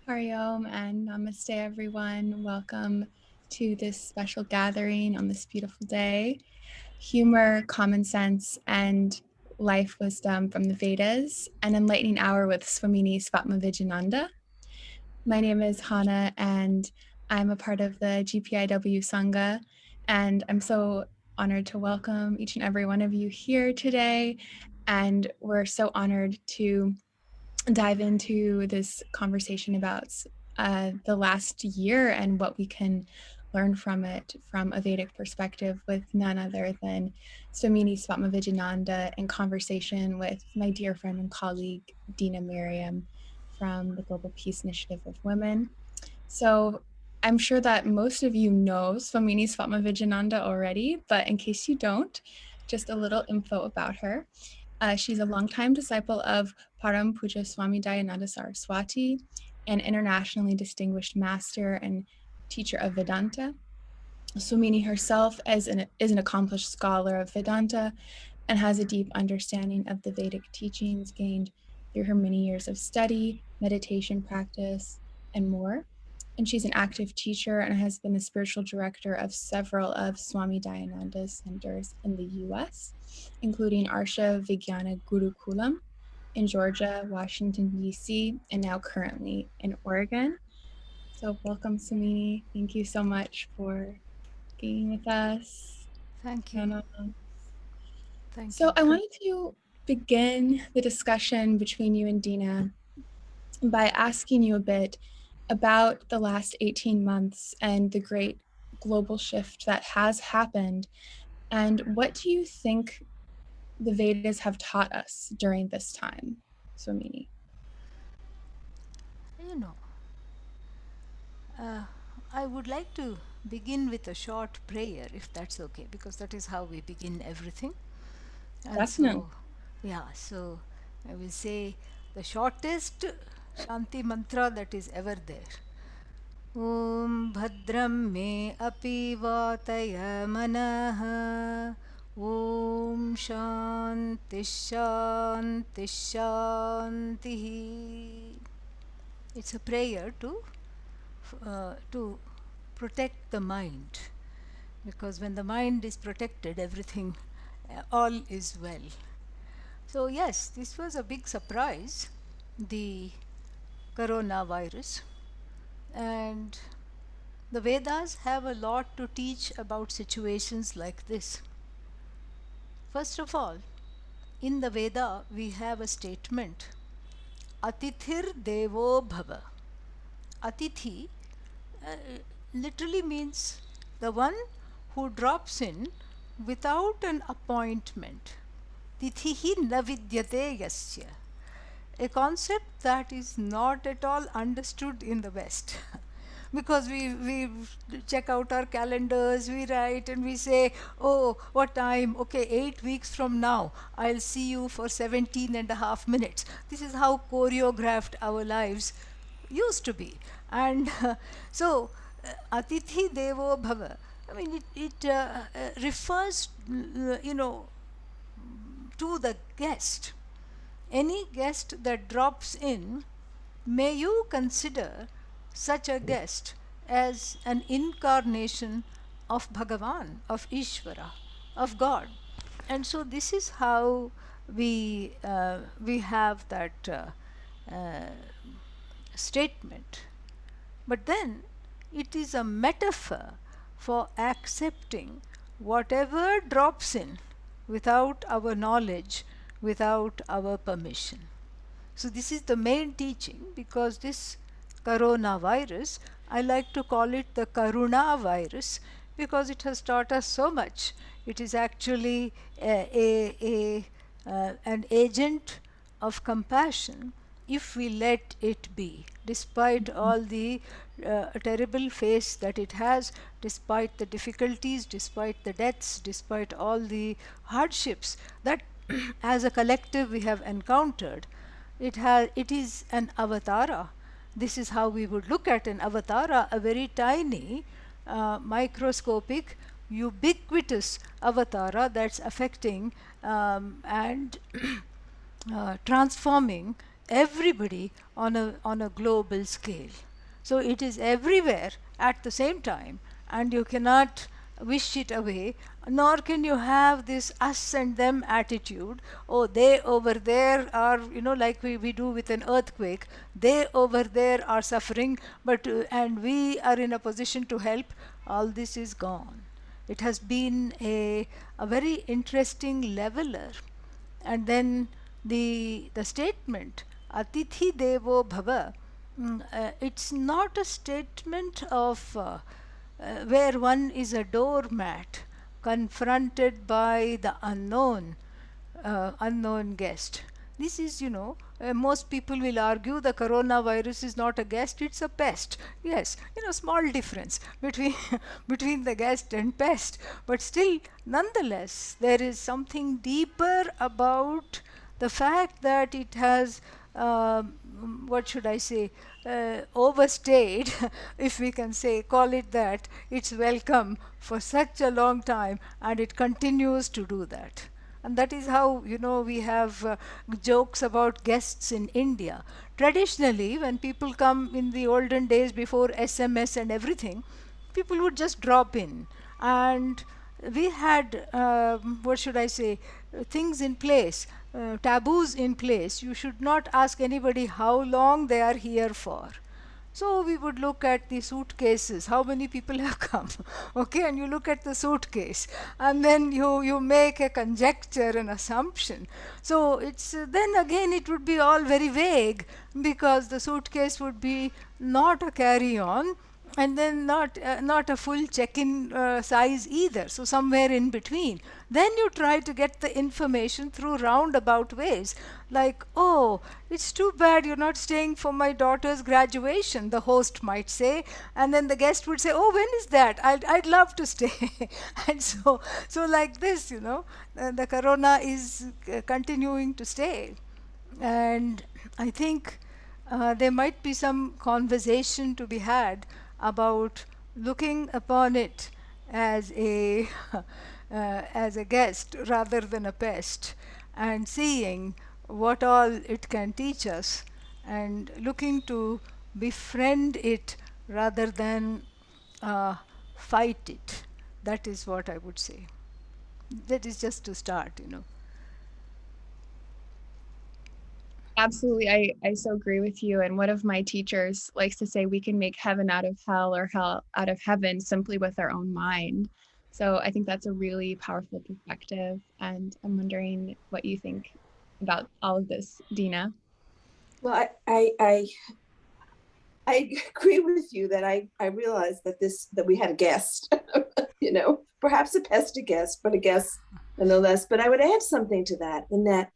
Hariom and Namaste, everyone. Welcome to this special gathering on this beautiful day. Humor, common sense, and life wisdom from the Vedas, an enlightening hour with Swamini Svatmavidyananda. My name is Hana, and I'm a part of the GPIW Sangha, and I'm so honored to welcome each and every one of you here today. And we're so honored to dive into this conversation about the last year and what we can learn from it from a Vedic perspective with none other than Swamini Svatmavidyananda in conversation with my dear friend and colleague Dena Merriam from the Global Peace Initiative of Women. So I'm sure that most of you know Swamini Svatmavidyananda already, but in case you don't, just a little info about her. She's a longtime disciple of Param Puja Swami Dayananda Saraswati, an internationally distinguished master and teacher of Vedanta. Swamini herself is an accomplished scholar of Vedanta and has a deep understanding of the Vedic teachings gained through her many years of study, meditation practice, and more. And she's an active teacher and has been the spiritual director of several of Swami Dayananda's centers in the US, including Arsha Vigyana Gurukulam in Georgia, Washington, D.C., and now currently in Oregon. So welcome, Swamini. Thank you so much for being with us. Thank you. And, Thank so you. I wanted to begin the discussion between you and Dena by asking you a bit about the last 18 months and the great global shift that has happened. And what do you think the Vedas have taught us during this time, Swamini? You know, uh, I would like to begin with a short prayer, if that's okay, because that is how we begin everything. And Definitely. so, yeah, so I will say the shortest Shanti mantra that is ever there. Om Bhadram me api vataya manah. Om Shanti Shanti Shanti. It's a prayer to protect the mind, because when the mind is protected, everything, all is well. So yes, this was a big surprise, the coronavirus, and the Vedas have a lot to teach about situations like this. First of all, in the Veda we have a statement, Atithir Devo Bhava. Atithi uh, literally means the one who drops in without an appointment. Tithihi na vidyate yasya. A concept that is not at all understood in the West. Because we check out our calendars, we write and we say, oh, what time? Okay, 8 weeks from now, I'll see you for 17 and a half minutes. This is how choreographed our lives used to be. And so, Atithi Devo Bhava, I mean, it refers, to the guest. Any guest that drops in, may you consider such a guest as an incarnation of Bhagavan, of Ishvara, of God. And so this is how we have that uh, statement. But then it is a metaphor for accepting whatever drops in without our knowledge, without our permission. So, this is the main teaching, because this coronavirus, I like to call it the Karuna virus, because it has taught us so much. It is actually an agent of compassion if we let it be, despite all the terrible face that it has, despite the difficulties, despite the deaths, despite all the hardships that as a collective we have encountered. It is an avatara. This is how we would look at an avatara, a very tiny, microscopic, ubiquitous avatara that's affecting and transforming everybody on a global scale. So it is everywhere at the same time, and you cannot wish it away, nor can you have this us and them attitude. Oh, they over there are, like we do with an earthquake, they over there are suffering, but and we are in a position to help. All this is gone. It has been a very interesting leveler. And then the statement Atithi Devo Bhava, it's not a statement of where one is a doormat confronted by the unknown guest. This is, most people will argue the coronavirus is not a guest, it's a pest. Yes, small difference between between the guest and pest, but still, nonetheless, there is something deeper about the fact that it has, what should I say, overstayed, if we can say, call it that, its welcome for such a long time, and it continues to do that. And that is how, we have jokes about guests in India. Traditionally, when people come in the olden days before SMS and everything, people would just drop in. And we had, what should I say, things in place, taboos in place. You should not ask anybody how long they are here for. So we would look at the suitcases, how many people have come, okay, and you look at the suitcase, and then you make a conjecture, an assumption. So it's then again it would be all very vague, because the suitcase would be not a carry-on, and then not a full check-in size either, so somewhere in between. Then you try to get the information through roundabout ways, like, oh, it's too bad you're not staying for my daughter's graduation, the host might say, and then the guest would say, oh, when is that? I'd love to stay. And so like this, the corona is continuing to stay. And I think there might be some conversation to be had about looking upon it as a as a guest rather than a pest, and seeing what all it can teach us, and looking to befriend it rather than fight it. That is what I would say. That is just to start. Absolutely. I so agree with you. And one of my teachers likes to say we can make heaven out of hell or hell out of heaven simply with our own mind. So I think that's a really powerful perspective. And I'm wondering what you think about all of this, Dena. Well, I agree with you that I realized that we had a guest, perhaps a pesty guest, but a guest nonetheless. But I would add something to that, in that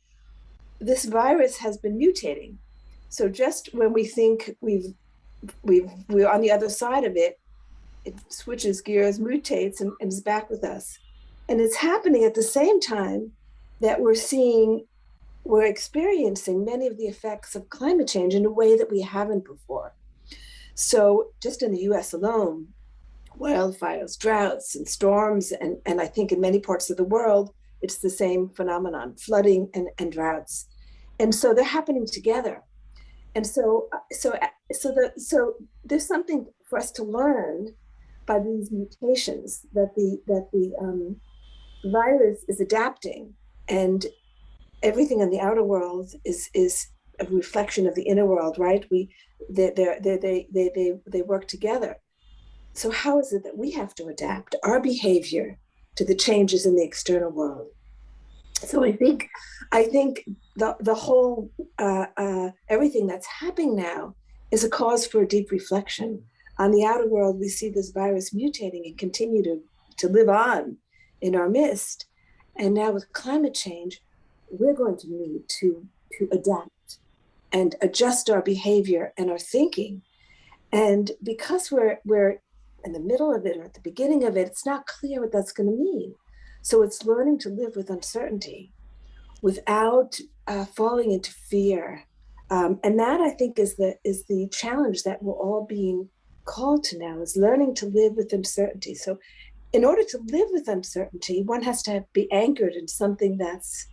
this virus has been mutating. So just when we think we're on the other side of it, it switches gears, mutates, and is back with us. And it's happening at the same time that we're experiencing many of the effects of climate change in a way that we haven't before. So just in the US alone, wildfires, droughts, and storms, and I think in many parts of the world, it's the same phenomenon, flooding and droughts. And so they're happening together. And so there's something for us to learn by these mutations, that the virus is adapting, and everything in the outer world is a reflection of the inner world, right? They work together. So how is it that we have to adapt our behavior to the changes in the external world? So I think the whole everything that's happening now is a cause for a deep reflection. On the outer world, we see this virus mutating and continue to live on in our midst. And now with climate change, we're going to need to adapt and adjust our behavior and our thinking. And because we're in the middle of it or at the beginning of it, it's not clear what that's going to mean. So it's learning to live with uncertainty without falling into fear. And that, I think, is the challenge that we're all being called to now, is learning to live with uncertainty. So in order to live with uncertainty, one has to be anchored in something that's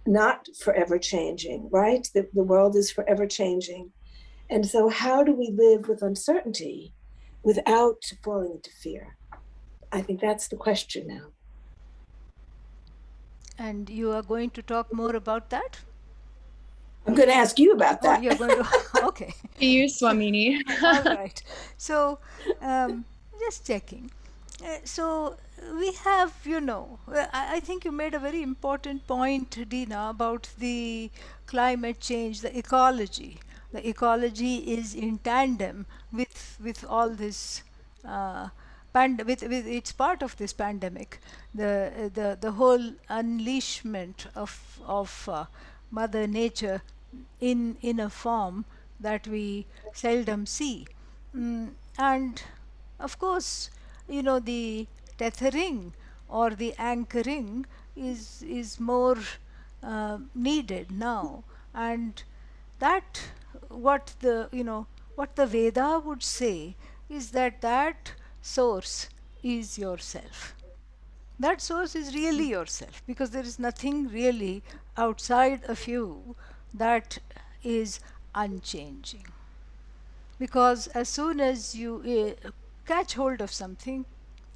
not forever changing, right? The world is forever changing. And so, how do we live with uncertainty without falling into fear? I think that's the question now. And you are going to talk more about that? I'm going to ask you about Oh, that. you're going to. Okay. To you, So, Swamini. all right. So, just checking. So, we have, I think you made a very important point, Dena, about the climate change, the ecology. The ecology is in tandem with all this. With it's part of this pandemic, the whole unleashment of Mother Nature in a form that we seldom see. And of course, the tethering or the anchoring is more needed now, and that what the Veda would say is that source is yourself. That source is really yourself, because there is nothing really outside of you that is unchanging. Because as soon as you catch hold of something,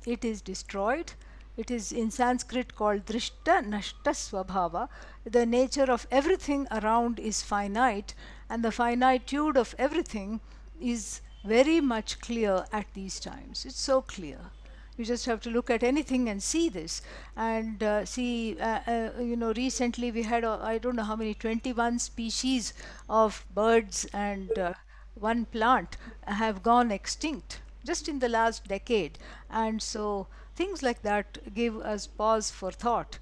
it is destroyed. It is in Sanskrit called drishta nashta swabhava. The nature of everything around is finite, and the finitude of everything is very much clear at these times. It's so clear. You just have to look at anything and see this. And recently we had, I don't know how many, 21 species of birds and one plant have gone extinct just in the last decade. And so things like that give us pause for thought.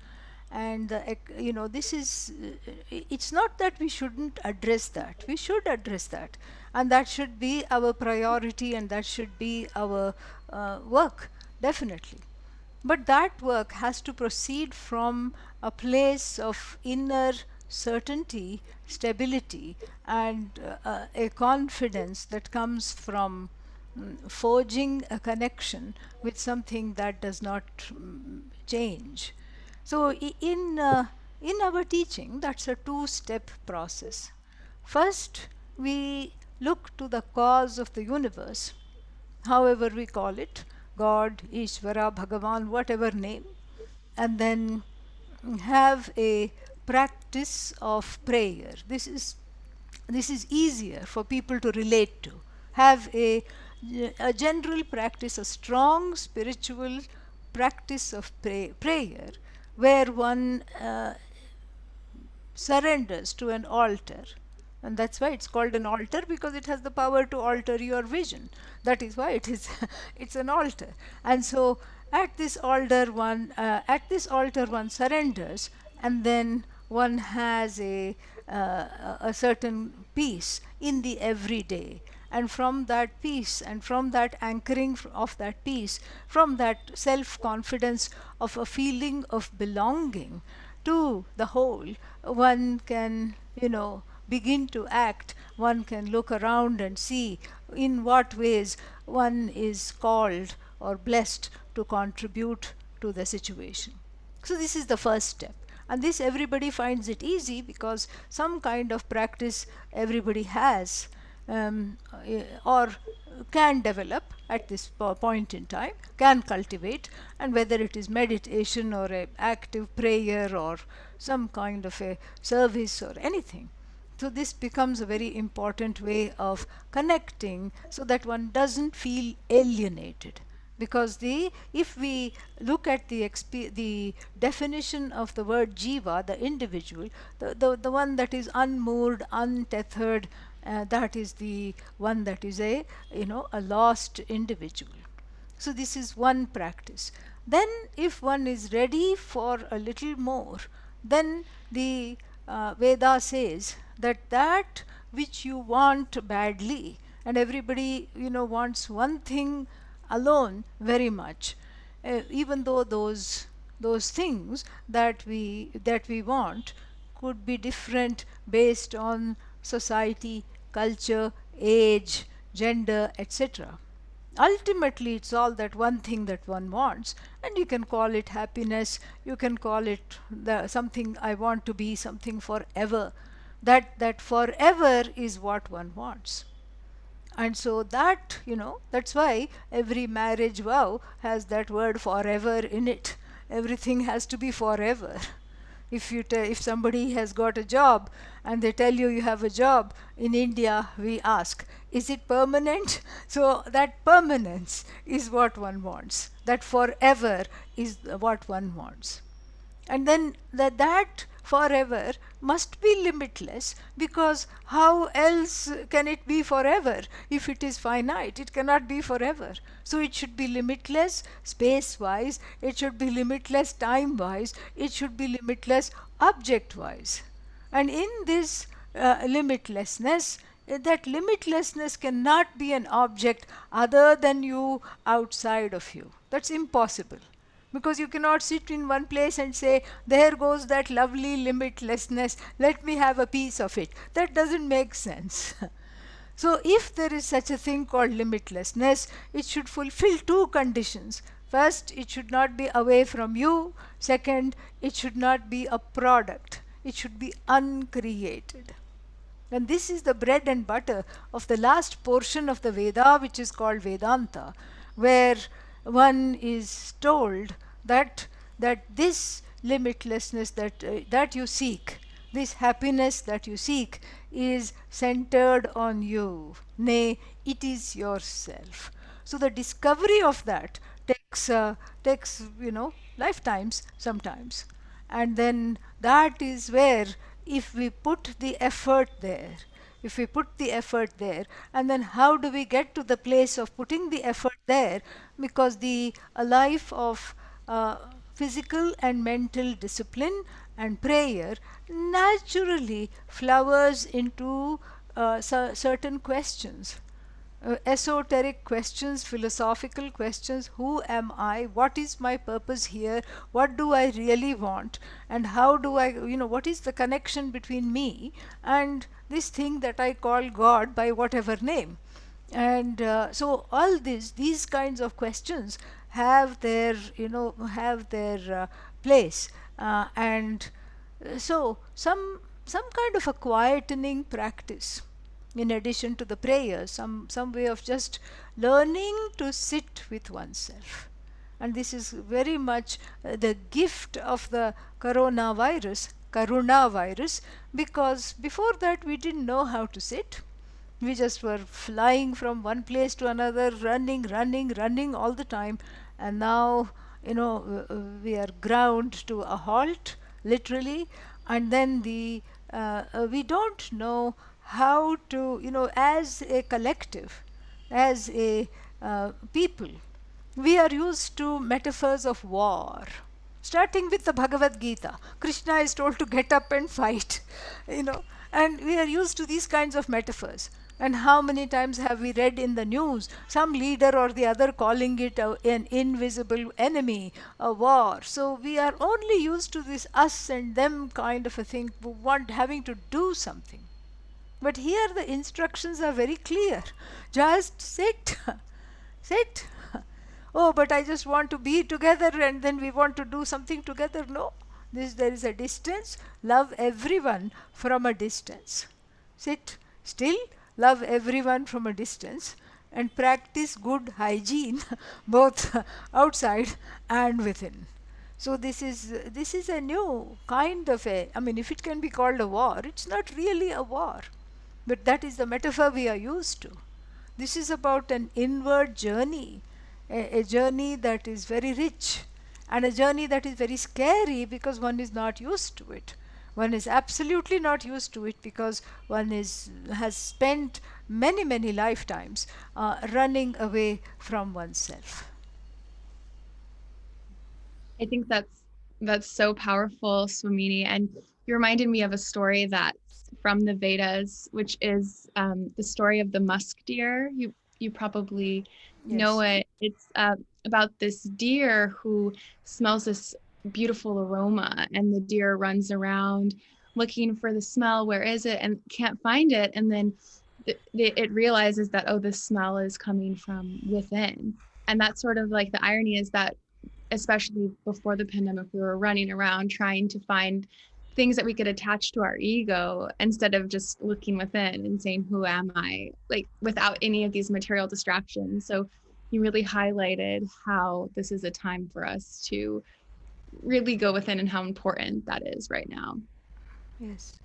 And this is it's not that we shouldn't address that. We should address that, and that should be our priority, and that should be our work, definitely. But that work has to proceed from a place of inner certainty, stability, and a confidence that comes from forging a connection with something that does not change. So, in our teaching, that's a two-step process. First, we look to the cause of the universe, however we call it, God, Ishvara, Bhagavan, whatever name, and then have a practice of prayer. This is easier for people to relate to. Have a general practice, a strong spiritual practice of prayer, where one surrenders to an altar. And that's why it's called an altar, because it has the power to alter your vision. That is why it is it's an altar. And so at this altar one surrenders, and then one has a certain peace in the everyday. And from that peace, and from that anchoring of that peace, from that self confidence of a feeling of belonging to the whole, one can, begin to act. One can look around and see in what ways one is called or blessed to contribute to the situation. So, this is the first step. And this everybody finds it easy, because some kind of practice everybody has, or can develop at this point in time, can cultivate. And whether it is meditation or a active prayer or some kind of a service or anything, so this becomes a very important way of connecting, so that one doesn't feel alienated. Because if we look at the definition of the word jiva, the individual, the one that is unmoored, untethered, that is the one that is a lost individual. So this is one practice. Then if one is ready for a little more, then the Veda says that which you want badly, and everybody wants one thing alone very much, even though those things that we want could be different based on society, culture, age, gender, etc. Ultimately, it's all that one thing that one wants, and you can call it happiness, you can call it something I want to be, something forever. That forever is what one wants. And so that, that's why every marriage vow has that word forever in it. Everything has to be forever. If somebody has got a job and they tell you you have a job in India, we ask, is it permanent? So that permanence is what one wants. That forever is what one wants. And then that forever must be limitless, because how else can it be forever? If it is finite, it cannot be forever. So it should be limitless space wise, it should be limitless time wise, it should be limitless object wise. And in this limitlessness, that limitlessness cannot be an object other than you, outside of you. That's impossible, because you cannot sit in one place and say, there goes that lovely limitlessness, let me have a piece of it. That doesn't make sense. So if there is such a thing called limitlessness, it should fulfill two conditions. First, it should not be away from you. Second, it should not be a product, it should be uncreated. And this is the bread and butter of the last portion of the Veda, which is called Vedanta, where one is told that this limitlessness that you seek, this happiness that you seek, is centered on you. Nay, it is yourself. So the discovery of that takes lifetimes sometimes. And then that is where, if we put the effort there, and then how do we get to the place of putting the effort there? Because a life of physical and mental discipline and prayer naturally flowers into certain questions, esoteric questions, philosophical questions. Who am I? What is my purpose here? What do I really want? And how do I, what is the connection between me and this thing that I call God, by whatever name? And so all these kinds of questions have their, place. And so some kind of a quietening practice, in addition to the prayers, some way of just learning to sit with oneself. And this is very much the gift of the Karuna virus, because before that we didn't know how to sit. We just were flying from one place to another, running all the time. And now, we are ground to a halt, literally. And then we don't know how to, as a collective, as a people, we are used to metaphors of war. Starting with the Bhagavad Gita, Krishna is told to get up and fight, and we are used to these kinds of metaphors. And how many times have we read in the news some leader or the other calling it an invisible enemy, a war? So we are only used to this us and them kind of a thing, having to do something. But here the instructions are very clear. Just sit, sit. Oh, but I just want to be together and then we want to do something together. No, there is a distance. Love everyone from a distance. Sit still, love everyone from a distance, and practice good hygiene both outside and within. So this is a new kind of if it can be called a war, it's not really a war. But that is the metaphor we are used to. This is about an inward journey, a journey that is very rich, and a journey that is very scary because one is not used to it. One is absolutely not used to it because one has spent many lifetimes running away from oneself. I think that's so powerful, Swamini. And you reminded me of a story that's from the Vedas, which is the story of the musk deer. You probably know it. It's about this deer who smells this beautiful aroma, and the deer runs around looking for the smell. Where is it? And can't find it. And then it realizes that, oh, the smell is coming from within. And that's sort of like the irony is that, especially before the pandemic, we were running around trying to find things that we could attach to our ego instead of just looking within and saying, who am I? Like without any of these material distractions. So you really highlighted how this is a time for us to really go within and how important that is right now. Yes.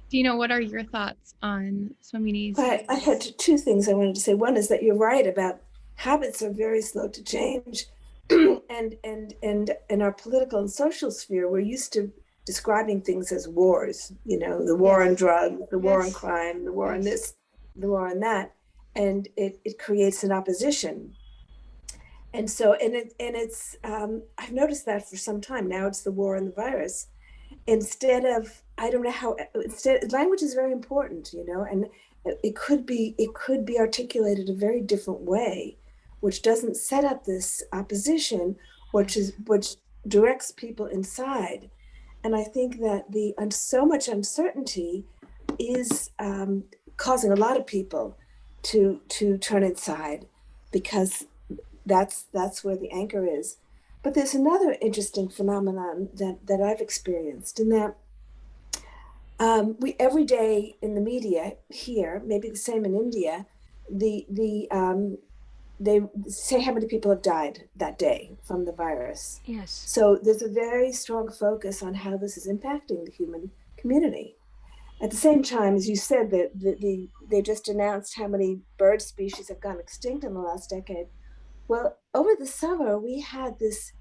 Dina, what are your thoughts on Swamini's? I had two things I wanted to say. One is that you're right about habits are very slow to change. and in our political and social sphere, we're used to describing things as wars, the war on drugs, the war on crime, the war on this, the war on that. And it creates an opposition. And so, it's I've noticed that for some time now. It's the war on the virus. Instead of, I don't know how, language is very important, and it could be articulated a very different way, which doesn't set up this opposition, which directs people inside. And I think that so much uncertainty is causing a lot of people to turn inside, because that's where the anchor is. But there's another interesting phenomenon that I've experienced, in that we every day in the media here, maybe the same in India, they say how many people have died that day from the virus. Yes. So there's a very strong focus on how this is impacting the human community. At the same time, as you said, they just announced how many bird species have gone extinct in the last decade. Well, over the summer, we had this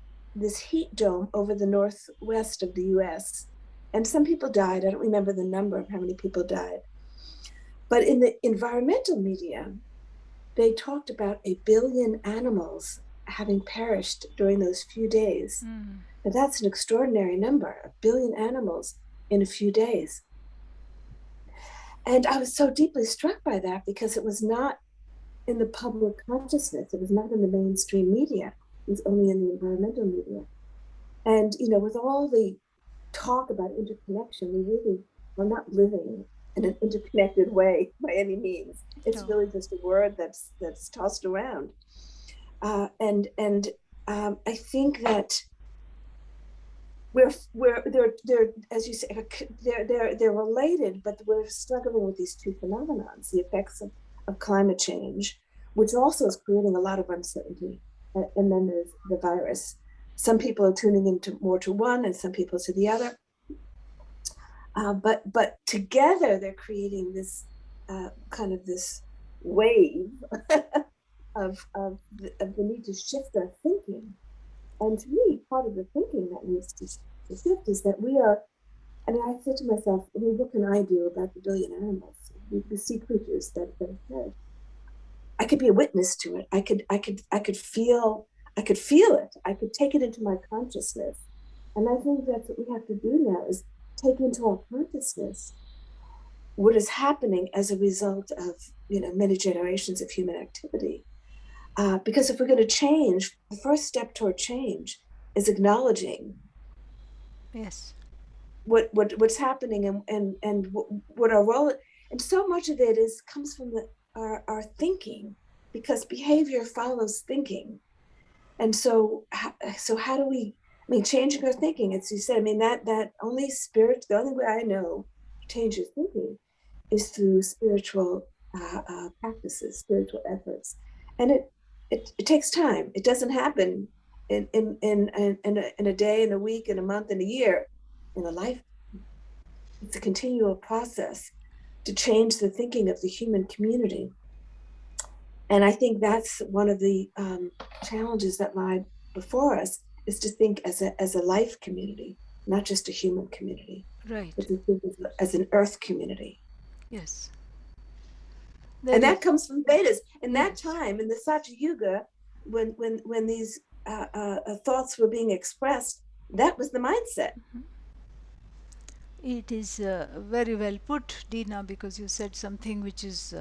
heat dome over the northwest of the US, and some people died. I don't remember the number of how many people died. But in the environmental media, they talked about 1 billion animals having perished during those few days. Now, that's an extraordinary number, 1 billion animals in a few days. And I was so deeply struck by that, because it was not in the public consciousness. It was not in the mainstream media. It was only in the environmental media. And, with all the talk about interconnection, we really are not living in an interconnected way by any means. It's really just a word that's tossed around. And I think that they're, as you say, they're related, but we're struggling with these two phenomena, the effects of climate change, which also is creating a lot of uncertainty. And then there's the virus. Some people are tuning into more to one, and some people to the other. But together they're creating this kind of this wave of the need to shift our thinking. And to me, part of the thinking that needs to shift is that we are. I mean, I said to myself, what can I do about the 1 billion animals, the sea creatures that have perished? I could be a witness to it. I could feel it. I could take it into my consciousness. And I think that's what we have to do now, is take into our consciousness what is happening as a result of, many generations of human activity. Because if we're going to change, the first step toward change is acknowledging what's happening and what our role. And so much of it comes from our thinking, because behavior follows thinking. And so how do we, changing our thinking, as you said, that only spirit, the only way I know to change your thinking is through spiritual practices, spiritual efforts. And it takes time. It doesn't happen in a day, in a week, in a month, in a year, in a life. It's a continual process to change the thinking of the human community. And I think that's one of the challenges that lie before us, is to think as a life community, not just a human community. Right. But to think as an earth community. Yes. And that comes from Vedas. In that time, in the Satya Yuga, when these thoughts were being expressed, that was the mindset. It is very well put, Dina, because you said something which is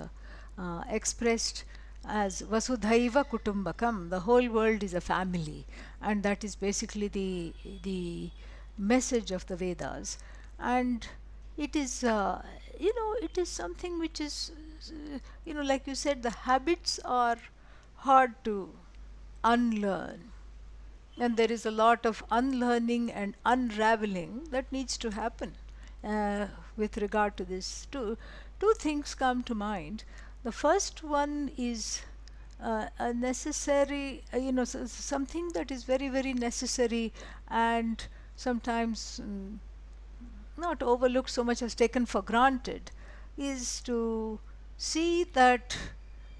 expressed as Vasudhaiva Kutumbakam. The whole world is a family, and that is basically the message of the Vedas. And it is, it is something which is, like you said, the habits are hard to unlearn. And there is a lot of unlearning and unraveling that needs to happen uh, with regard to this. Two things come to mind. The first one is a necessary, something that is very, very necessary, and sometimes not overlooked so much as taken for granted, is to see that,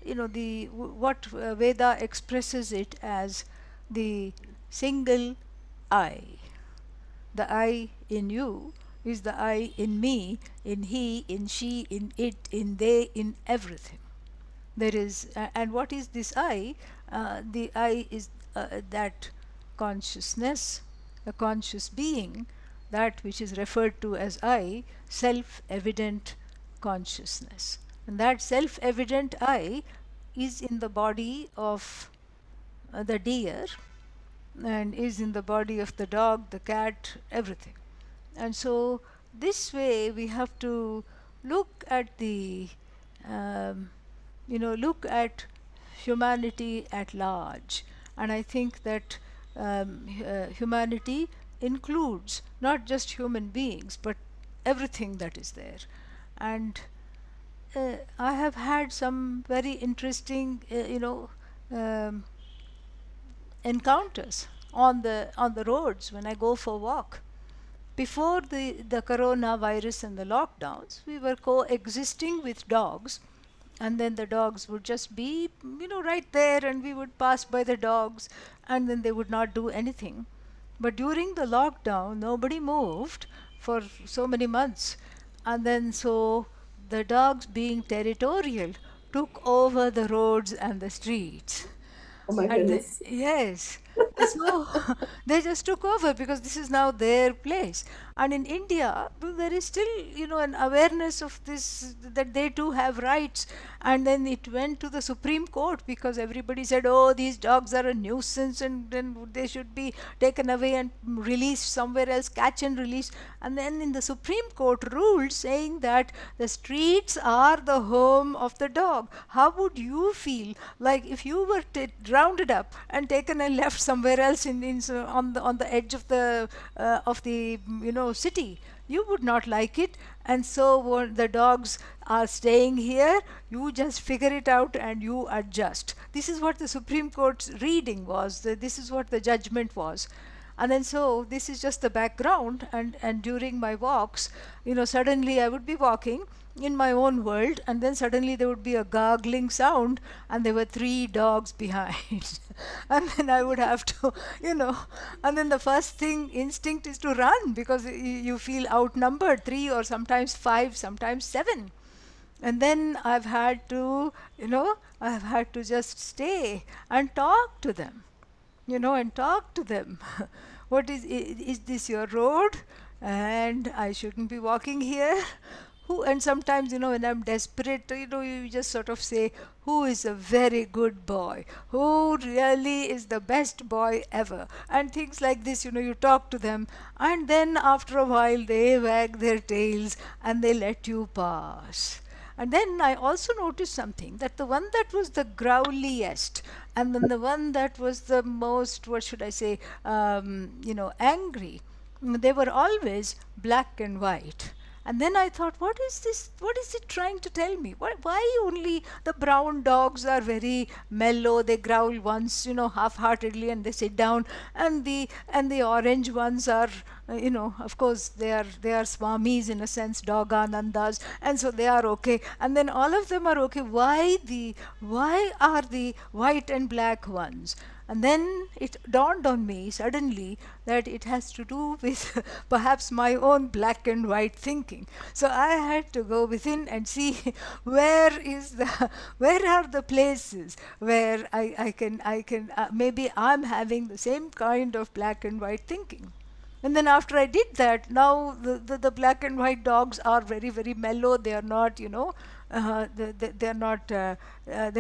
the what Veda expresses it as the single I. The I in you is the I in me, in he, in she, in it, in they, in everything. There is, and what is this I? The I is that consciousness, a conscious being, that which is referred to as I, self evident consciousness. And that self evident I is in the body of the deer, and is in the body of the dog, the cat, everything. And so, this way, we have to look at the, um, look at humanity at large. And I think that humanity includes not just human beings, but everything that is there. And I have had some very interesting, um, encounters on the roads when I go for walk. Before the Corona virus and the lockdowns, we were coexisting with dogs, and then the dogs would just be, right there, and we would pass by the dogs, and then they would not do anything. But during the lockdown, nobody moved for so many months, and then so the dogs, being territorial, took over the roads and the streets. Oh my And goodness. yes, so they just took over because this is now their place. And in India, there is still, an awareness of this, that they too have rights. And then it went to the Supreme Court because everybody said, oh, these dogs are a nuisance, and then they should be taken away and released somewhere else, catch and release. And then in the Supreme Court ruled saying that the streets are the home of the dog. How would you feel like if you were rounded up and taken and left somewhere else on the edge of the city? You would not like it. And so the dogs are staying here. You just figure it out and you adjust. This is what the Supreme Court's reading was. This is what the judgment was. And then so this is just the background. And during my walks, suddenly I would be walking in my own world, and then suddenly there would be a gargling sound, and there were three dogs behind. And then I would have to, and then the first thing instinct is to run because you feel outnumbered, three or sometimes five, sometimes seven. And then I've had to just stay and talk to them, and talk to them. What is this your road? And I shouldn't be walking here. Who? And sometimes, when I'm desperate, you just sort of say, who is a very good boy? Who really is the best boy ever? And things like this, you talk to them. And then after a while, they wag their tails and they let you pass. And then I also noticed something, that the one that was the growliest, and then the one that was the most, what should I say, angry, they were always black and white. And then I thought, what is this? What is it trying to tell me? Why only the brown dogs are very mellow? They growl once, half-heartedly, and they sit down. And the orange ones are, of course, they are Swamis in a sense, Doganandas, and so they are okay. And then all of them are okay. Why are the white and black ones? And then it dawned on me suddenly that it has to do with perhaps my own black and white thinking. So I had to go within and see where are the places where I can maybe I'm having the same kind of black and white thinking. And then after I did that, now the black and white dogs are very, very mellow. They are not, they're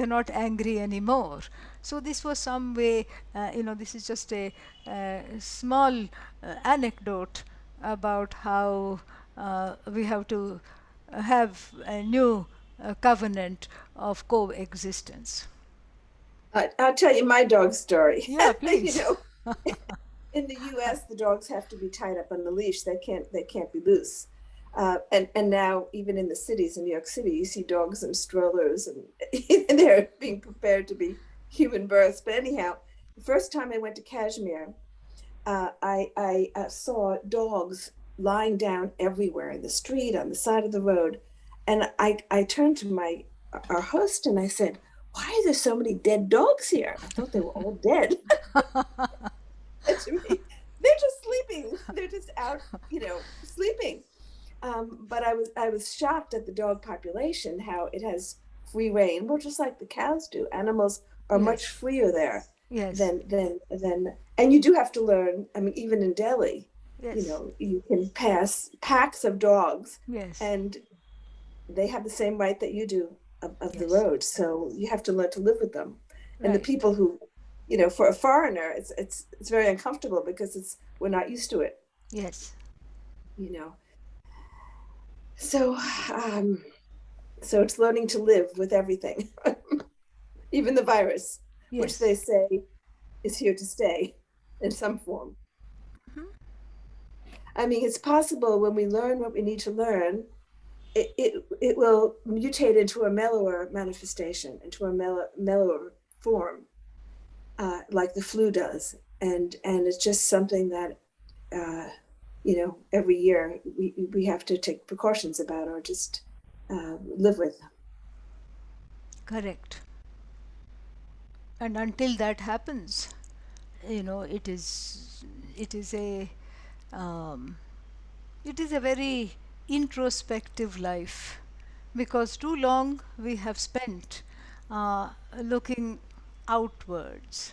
not angry anymore. So this was some way, this is just a small anecdote about how we have to have a new covenant of coexistence. I'll tell you my dog story. Yeah, You please. know, in the U.S., the dogs have to be tied up on the leash. They can't be loose. And now even in the cities, in New York City, you see dogs in strollers, and they're being prepared to be human births. But anyhow, the first time I went to Kashmir, I saw dogs lying down everywhere in the street, on the side of the road, and I turned to our host and I said, "Why are there so many dead dogs here? I thought they were all dead." To me, they're just sleeping. They're just out, sleeping. But I was shocked at the dog population, how it has free reign, well, just like the cows do. Animals are much Yes, freer there yes, than, and you do have to learn. I mean, even in Delhi, yes, you can pass packs of dogs, yes, and they have the same right that you do of the yes, road. So you have to learn to live with them. And the right, people who, for a foreigner, it's very uncomfortable because we're not used to it, yes, you know. So so it's learning to live with everything, even the virus, which they yes, say is here to stay in some form. I mean, it's possible when we learn what we need to learn, it will mutate into a mellower manifestation, into a mellower form, like the flu does, and it's just something that every year we have to take precautions about, or just live with. correct. And until that happens, it is a um, it is a very introspective life, because too long we have spent looking outwards.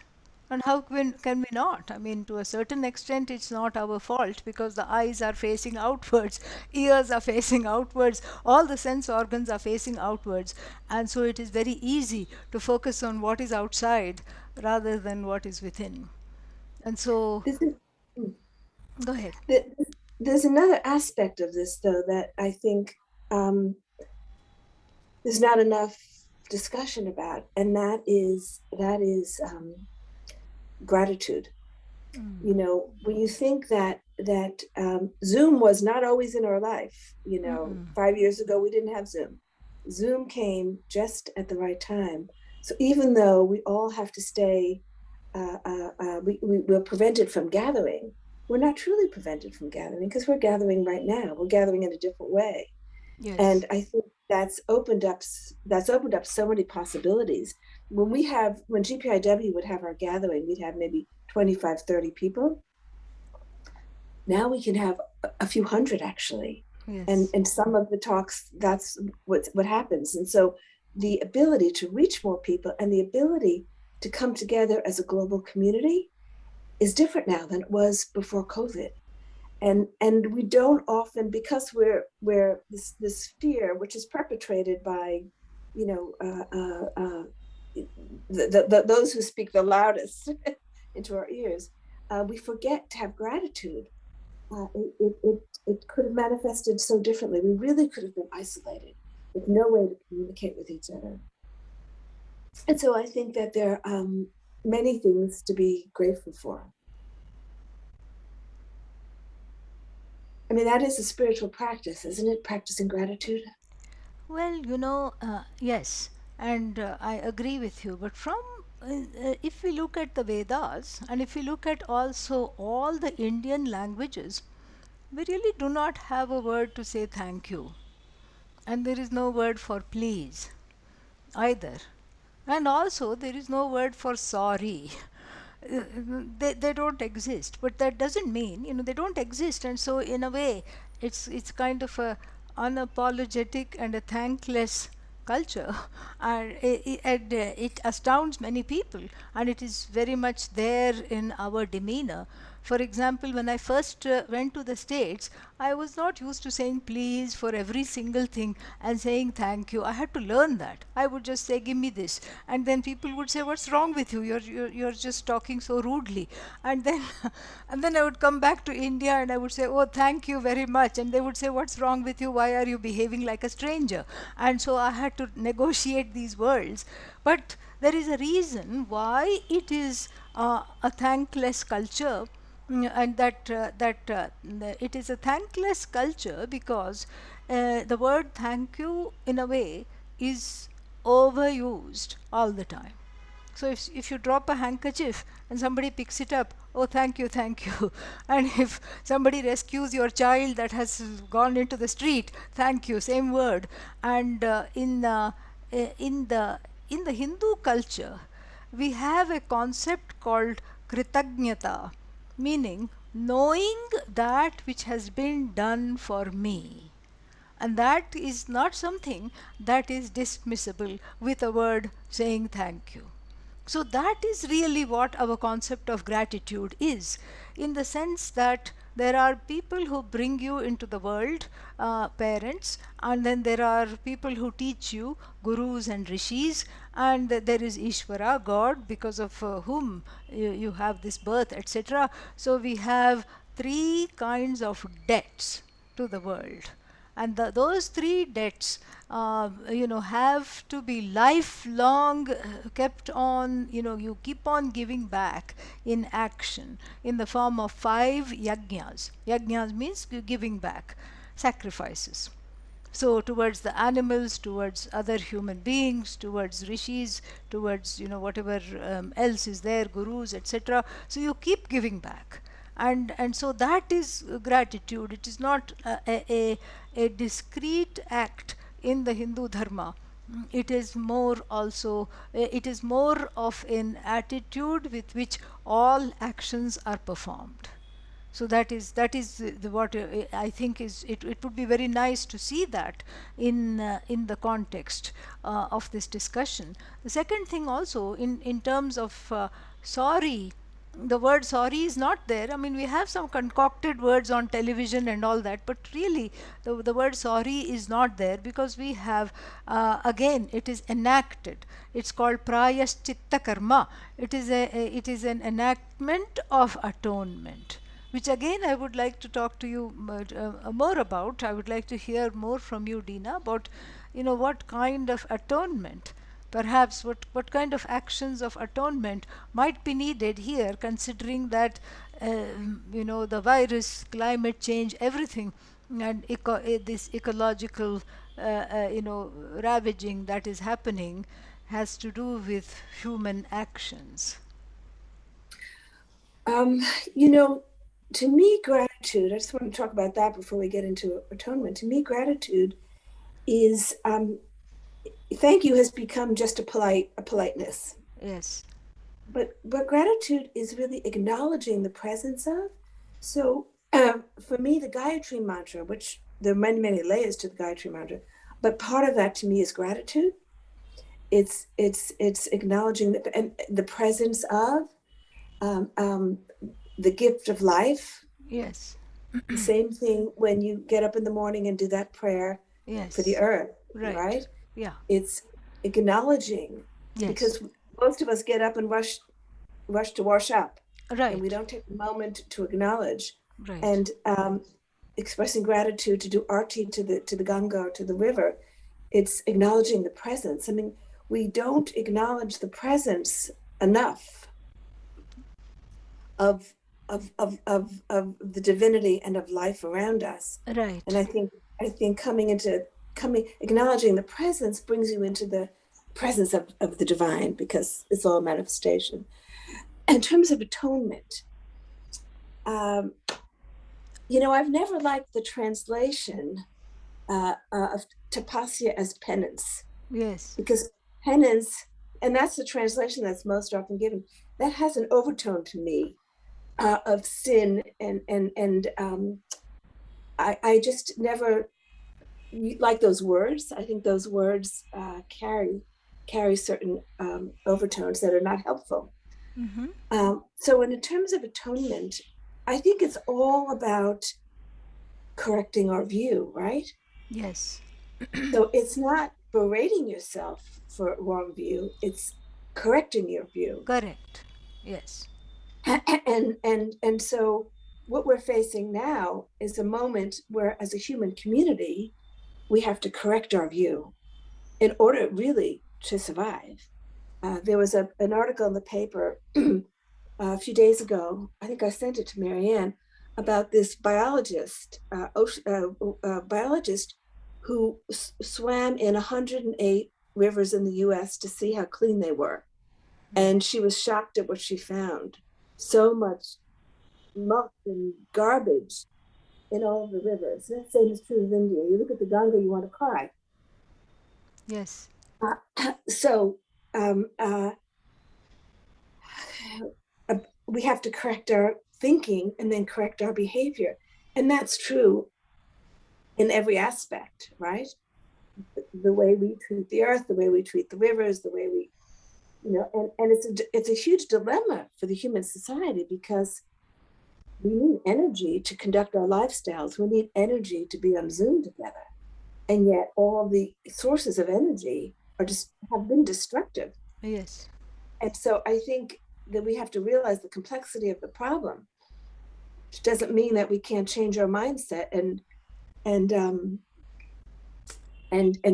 And how can we not? I mean, to a certain extent, it's not our fault, because the eyes are facing outwards, ears are facing outwards, all the sense organs are facing outwards. And so it is very easy to focus on what is outside rather than what is within. And so, This is, go ahead. there's another aspect of this, though, that I think there's not enough discussion about, and that is gratitude. When you think that Zoom was not always in our life. 5 years ago we didn't have Zoom. Zoom came just at the right time. So even though we all have to stay, we're prevented from gathering. We're not truly prevented from gathering, because we're gathering right now. We're gathering in a different way, Yes, and I think that's opened up so many possibilities. When GPIW would have our gathering, we'd have maybe 25, 30 people. Now we can have a few hundred, actually, and yes, some of the talks, that's what happens. And so the ability to reach more people and the ability to come together as a global community is different now than it was before COVID. And we don't often, because we're this fear, which is perpetrated by, you know those who speak the loudest into our ears, we forget to have gratitude. It could have manifested so differently. We really could have been isolated with no way to communicate with each other. And so I think that there are many things to be grateful for. I mean, that is a spiritual practice, isn't it? Practicing gratitude. well, yes, and I agree with you. But if we look at the Vedas, and if we look at also all the Indian languages, we really do not have a word to say thank you. And there is no word for please either. And also, there is no word for sorry. They don't exist. But that doesn't mean, they don't exist. And so, in a way, it's kind of a unapologetic and a thankless culture. And it astounds many people. And it is very much there in our demeanor. For example, when I first went to the States, I was not used to saying please for every single thing and saying thank you. I had to learn that. I would just say, give me this. And then people would say, what's wrong with you? You're just talking so rudely. And then, and then I would come back to India and I would say, oh, thank you very much. And they would say, what's wrong with you? Why are you behaving like a stranger? And so I had to negotiate these words. But there is a reason why it is a thankless culture, and it is a thankless culture because the word thank you in a way is overused all the time. So if you drop a handkerchief and somebody picks it up, oh, thank you, thank you. And if somebody rescues your child that has gone into the street, thank you, same word. And in the in the Hindu culture, we have a concept called kritagnyata, meaning knowing that which has been done for me. And that is not something that is dismissible with a word saying thank you. So that is really what our concept of gratitude is, in the sense that there are people who bring you into the world, parents, and then there are people who teach you, gurus and rishis, and there is Ishvara, God, because of whom you have this birth, etc. So we have three kinds of debts to the world, and those three debts have to be lifelong, kept on, you keep on giving back in action in the form of 5 yajnas means giving back, sacrifices. So towards the animals, towards other human beings, towards rishis, towards whatever else is there, gurus, etc. So you keep giving back, and so that is gratitude. It is not a discrete act in the Hindu dharma. It is more also, it is more of an attitude with which all actions are performed. So that is what I think is it. It would be very nice to see that in the context of this discussion. The second thing also, in terms of sorry, the word sorry is not there. I mean, we have some concocted words on television and all that, but really the word sorry is not there, because we have, again, it is enacted. It's called prayaschitta karma. It is an enactment of atonement, which again I would like to talk to you more about. I would like to hear more from you, Dena, about what kind of atonement, perhaps what kind of actions of atonement might be needed here, considering that the virus, climate change, everything, and this ecological ravaging that is happening has to do with human actions. To me, gratitude, I just want to talk about that before we get into atonement. To me, gratitude is, thank you has become just a politeness. Yes. But gratitude is really acknowledging the presence of. So for me, the Gayatri mantra, which there are many, many layers to the Gayatri mantra, but part of that to me is gratitude. It's acknowledging the presence of, the gift of life. Yes. The same thing when you get up in the morning and do that prayer, Yes. for the earth, Right. Yeah. It's acknowledging, Yes. because most of us get up and rush to wash up, Right. and we don't take a moment to acknowledge. Right. And expressing gratitude, to do arti to the Ganga or to the river, it's acknowledging the presence. I mean, we don't acknowledge the presence enough of the divinity and of life around us. Right. And I think acknowledging the presence brings you into the presence of the divine, because it's all manifestation. In terms of atonement, I've never liked the translation of tapasya as penance. Yes. Because penance, and that's the translation that's most often given, that has an overtone to me of sin, and I just never like those words. I think those words carry certain overtones that are not helpful. Mm-hmm. So in terms of atonement, I think it's all about correcting our view, right? Yes. So it's not berating yourself for a wrong view, it's correcting your view. Correct. Yes. And so what we're facing now is a moment where, as a human community, we have to correct our view in order really to survive. There was an article in the paper a few days ago. I think I sent it to Marianne, about this biologist who swam in 108 rivers in the U.S. to see how clean they were, and she was shocked at what she found. So much muck and garbage in all of the rivers. And that same is true of India. You look at the Ganga, you want to cry. Yes. So we have to correct our thinking and then correct our behavior. And that's true in every aspect, right? The way we treat the earth, the way we treat the rivers, the way we, and it's a huge dilemma for the human society, because we need energy to conduct our lifestyles. We need energy to be on Zoom together. And yet all the sources of energy have been destructive. Yes. And so I think that we have to realize the complexity of the problem, which doesn't mean that we can't change our mindset and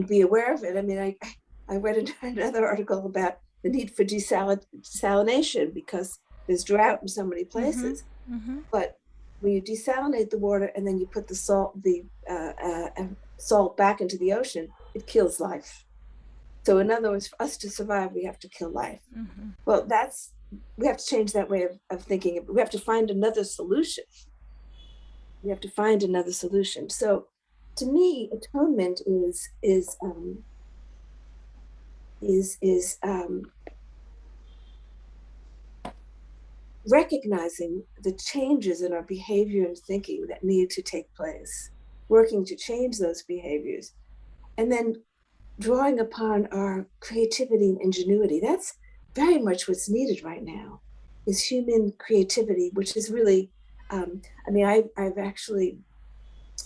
be aware of it. I mean, I read another article about the need for desalination because there's drought in so many places. But when you desalinate the water and then you put the salt back into the ocean, it kills life. So in other words, for us to survive, we have to kill life. Well, we have to change that way of thinking. We have to find another solution. So to me, atonement is recognizing the changes in our behavior and thinking that need to take place, working to change those behaviors, and then drawing upon our creativity and ingenuity. That's very much what's needed right now, is human creativity, which is really, I've actually,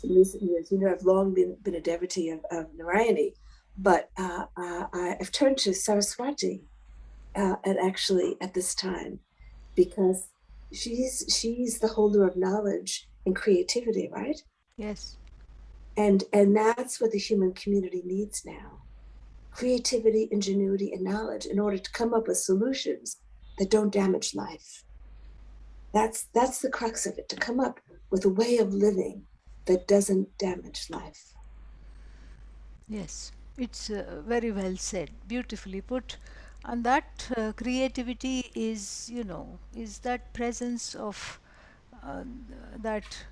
in recent years, I've long been a devotee of Narayani, but I've turned to Saraswati at this time, because she's the holder of knowledge and creativity, right? Yes. And that's what the human community needs now: creativity, ingenuity, and knowledge, in order to come up with solutions that don't damage life. That's the crux of it: to come up with a way of living that doesn't damage life. Yes, it's very well said, beautifully put. And that creativity is that presence of uh, that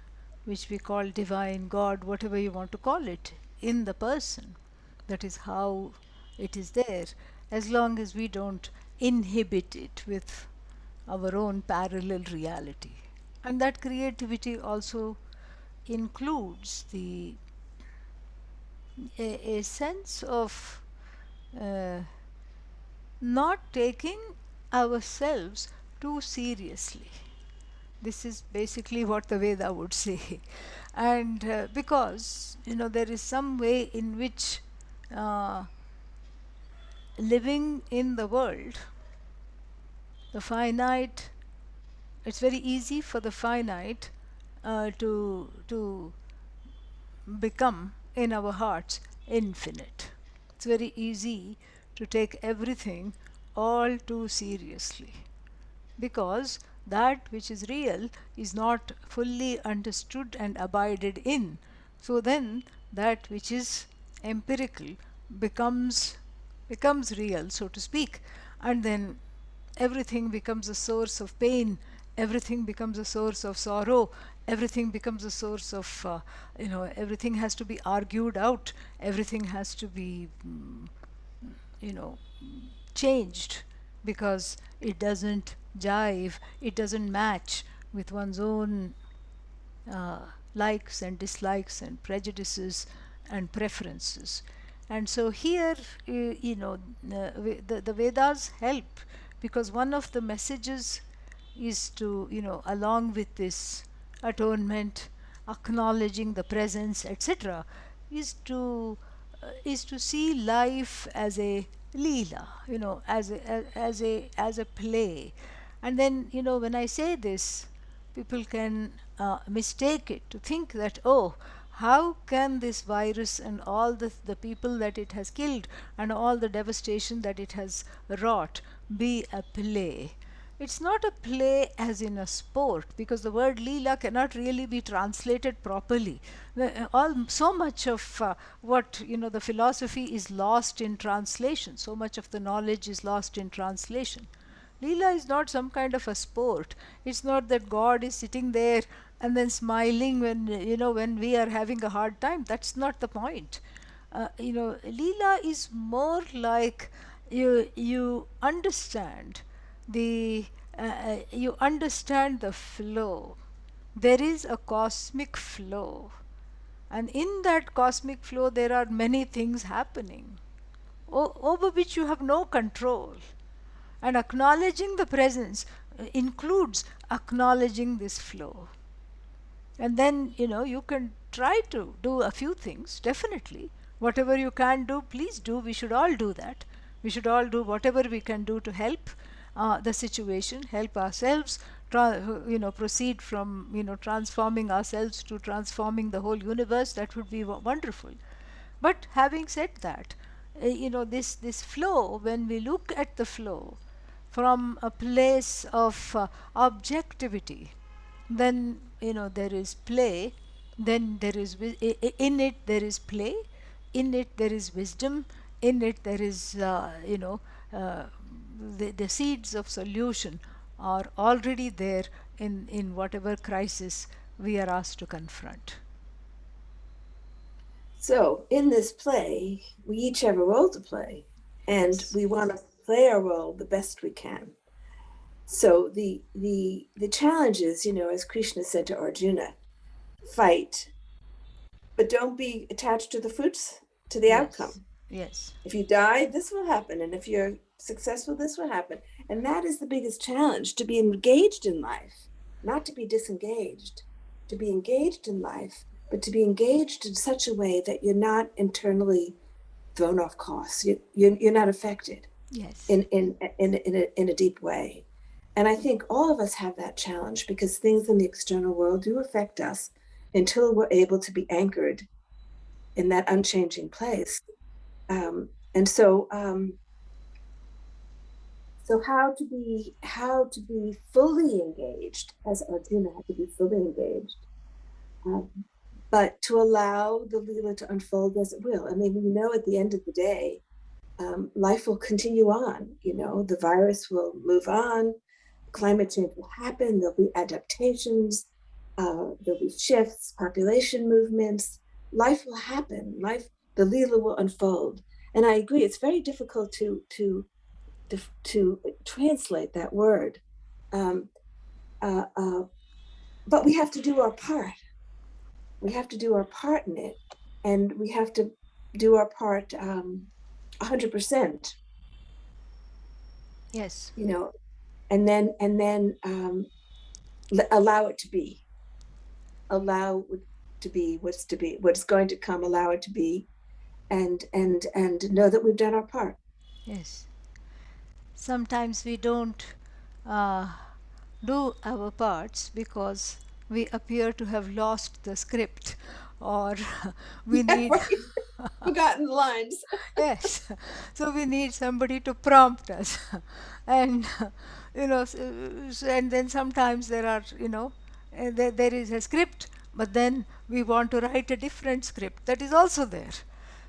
which we call divine, God, whatever you want to call it, in the person. That is how it is there, as long as we don't inhibit it with our own parallel reality. And that creativity also includes a sense of uh, not taking ourselves too seriously. This is basically what the Veda would say. And because, there is some way in which uh, living in the world, the finite, it's very easy for the finite to become in our hearts infinite. It's very easy to take everything all too seriously, because that which is real is not fully understood and abided in. So then that which is empirical becomes real, so to speak, and then everything becomes a source of pain, everything becomes a source of sorrow, everything becomes a source of everything has to be argued out, everything has to be you know changed, because it doesn't jive, it doesn't match with one's own uh, likes and dislikes and prejudices and preferences. And so here, the Vedas help, because one of the messages is to, along with this atonement, acknowledging the presence, etc., is to see life as a leela, as a play. And then, when I say this, people can mistake it to think that, oh, how can this virus and all the people that it has killed and all the devastation that it has wrought be a play? It's not a play as in a sport, because the word Leela cannot really be translated properly. So much of what, the philosophy is lost in translation, so much of the knowledge is lost in translation. Leela is not some kind of a sport. It's not that God is sitting there and then smiling when we are having a hard time. That's not the point. Leela is more like you understand the you understand the flow. There is a cosmic flow, and in that cosmic flow there are many things happening over which you have no control. And acknowledging the presence includes acknowledging this flow. And then, you can try to do a few things, definitely. Whatever you can do, please do. We should all do that. We should all do whatever we can do to help the situation, help ourselves, proceed from, transforming ourselves to transforming the whole universe. That would be wonderful. But having said that, this flow, when we look at the flow from a place of objectivity, then there is play, then there is in it there is play, in it there is wisdom, in it there is the seeds of solution are already there in whatever crisis we are asked to confront. So in this play, we each have a role to play, and we want to play our role the best we can. So the challenge is, as Krishna said to Arjuna, fight, but don't be attached to the fruits, to the outcome. Yes. If you die, this will happen, and if you're successful, this will happen. And that is the biggest challenge, to be engaged in life, not to be disengaged, to be engaged in life, but to be engaged in such a way that you're not internally thrown off course. You're not affected. Yes. In a deep way. And I think all of us have that challenge, because things in the external world do affect us until we're able to be anchored in that unchanging place. And so how to be fully engaged, as Arjuna had to be fully engaged, but to allow the Leela to unfold as it will. I mean, at the end of the day, life will continue on. The virus will move on, climate change will happen, there'll be adaptations, there'll be shifts, population movements. Life will happen. The Leela will unfold. And I agree, it's very difficult to translate that word. But we have to do our part. We have to do our part in it, and we have to do our part 100%. Yes. And then allow it to be. Allow it to be what's going to come. Allow it to be, and know that we've done our part. Yes. Sometimes we don't do our parts because we appear to have lost the script, or we need forgotten lines. Yes, so we need somebody to prompt us. And and then sometimes there are there is a script, but then we want to write a different script that is also there.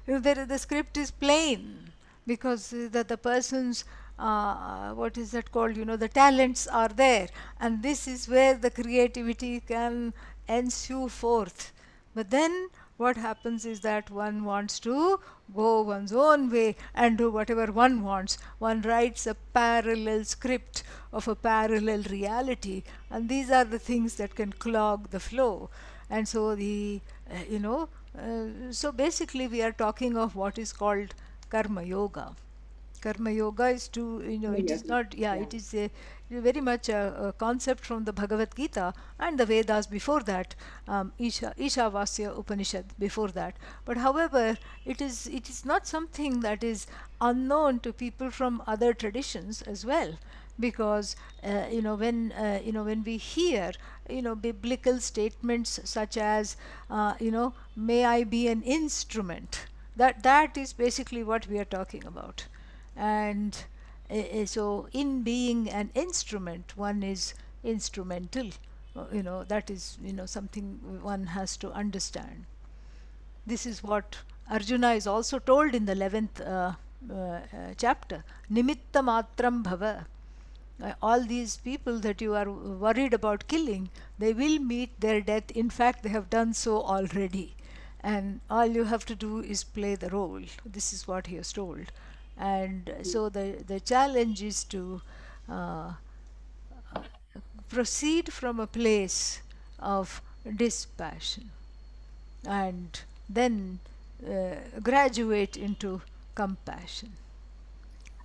The script is plain, because the person's what is that called, the talents are there, and this is where the creativity can ensue forth. But then what happens is that one wants to go one's own way and do whatever one wants. One writes a parallel script of a parallel reality, and these are the things that can clog the flow. And so so basically we are talking of what is called karma yoga. Karma yoga is to, it is not, it is very much a concept from the Bhagavad Gita and the Vedas before that, Ishavasya Upanishad before that. But however, it is not something that is unknown to people from other traditions as well, because when we hear biblical statements such as may I be an instrument, that is basically what we are talking about. And so in being an instrument, one is instrumental. That is something one has to understand. This is what Arjuna is also told in the 11th chapter. Nimitta matram bhava. All these people that you are worried about killing, they will meet their death. In fact, they have done so already. And all you have to do is play the role. This is what he is told. And so the challenge is to uh, proceed from a place of dispassion and then graduate into compassion.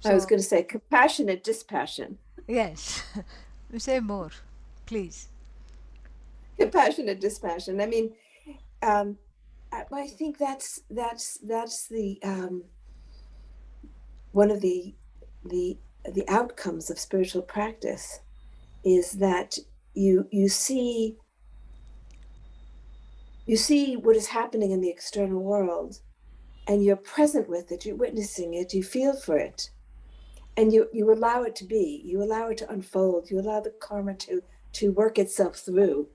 I was going to say compassionate dispassion. Yes. Say more, please. Compassionate dispassion. I mean, I think that's the one of the outcomes of spiritual practice is that you see what is happening in the external world, and you're present with it, you're witnessing it, you feel for it, and you allow it to be, you allow it to unfold, you allow the karma to work itself through.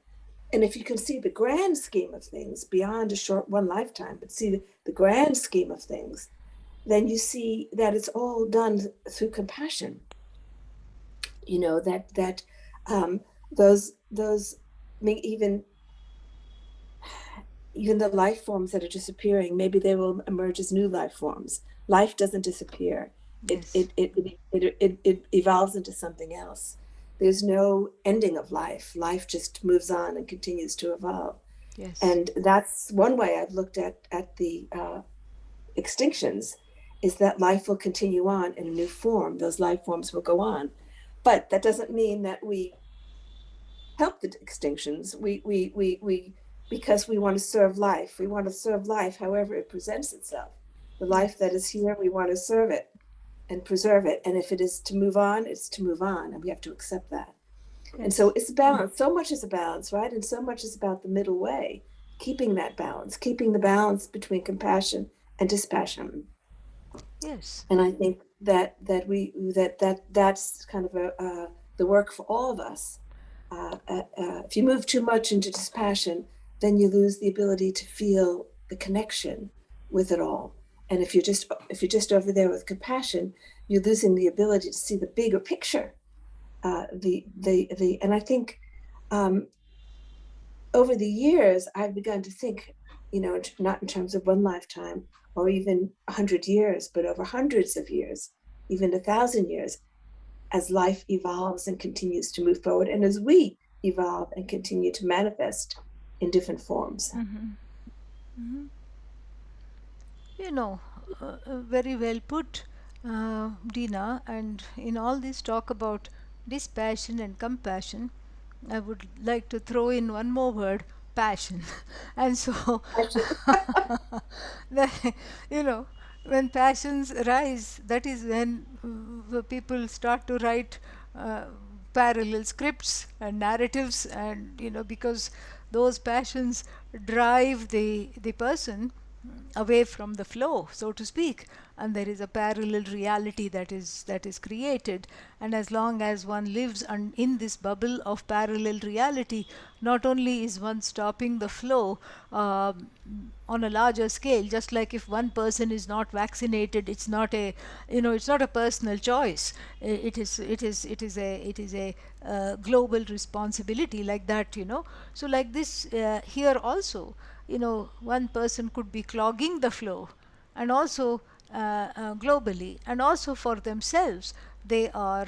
And if you can see the grand scheme of things beyond a short one lifetime, but see the grand scheme of things, then you see that it's all done through compassion. Those I mean, even the life forms that are disappearing, maybe they will emerge as new life forms. Life doesn't disappear. Yes. It evolves into something else. There's no ending of life. Life just moves on and continues to evolve. Yes. And that's one way I've looked at the extinctions, is that life will continue on in a new form. Those life forms will go on. But that doesn't mean that we help the extinctions. We because we want to serve life. We want to serve life however it presents itself. The life that is here, we want to serve it and preserve it. And if it is to move on, it's to move on. And we have to accept that. Yes. And so it's a balance. So much is a balance, right? And so much is about the middle way, keeping that balance, keeping the balance between compassion and dispassion. Yes. And I think that's kind of the work for all of us. If you move too much into dispassion, then you lose the ability to feel the connection with it all. And if you're just over there with compassion, you're losing the ability to see the bigger picture. And I think over the years, I've begun to think, not in terms of one lifetime or even 100 years, but over hundreds of years, even 1,000 years, as life evolves and continues to move forward, and as we evolve and continue to manifest in different forms. Mm-hmm. Mm-hmm. Very well put, Dena. And in all this talk about dispassion and compassion, I would like to throw in one more word: passion. And so, when passions rise, that is when people start to write parallel scripts and narratives, and because those passions drive the person away from the flow, so to speak, and there is a parallel reality that is created. And as long as one lives in this bubble of parallel reality, not only is one stopping the flow on a larger scale, just like if one person is not vaccinated, it's not a personal choice. It is a global responsibility, like that. So like this, here also, one person could be clogging the flow, and also globally, and also for themselves, they are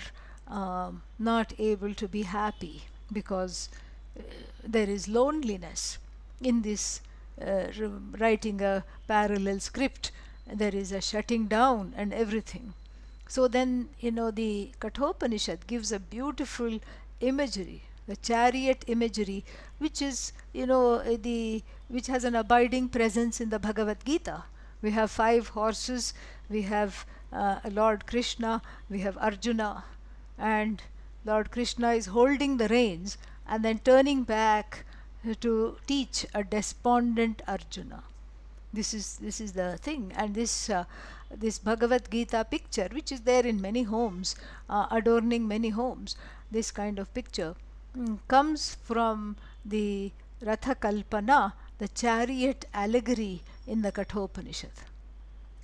not able to be happy, because there is loneliness in this writing a parallel script. There is a shutting down and everything. So then, the Kathopanishad gives a beautiful imagery, the chariot imagery, which is, which has an abiding presence in the Bhagavad Gita. We have 5 horses, we have Lord Krishna, we have Arjuna, and Lord Krishna is holding the reins and then turning back to teach a despondent Arjuna. This is the thing, and this Bhagavad Gita picture, which is there in many homes, adorning many homes, this kind of picture comes from the Ratha Kalpana, the chariot allegory in the Kathopanishad.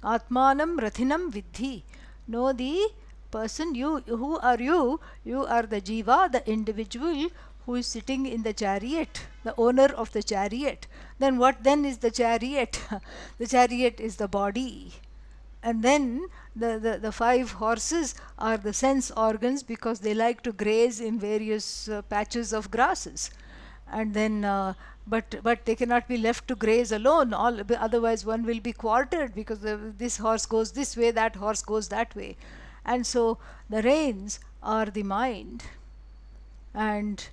Atmanam Rathinam Vidhi. Know the person, you. Who are you? You are the Jiva, the individual who is sitting in the chariot, the owner of the chariot. Then what then is the chariot? The chariot is the body. And then the 5 horses are the sense organs, because they like to graze in various patches of grasses. And then but they cannot be left to graze alone, otherwise one will be quartered, because this horse goes this way, that horse goes that way. And so the reins are the mind, and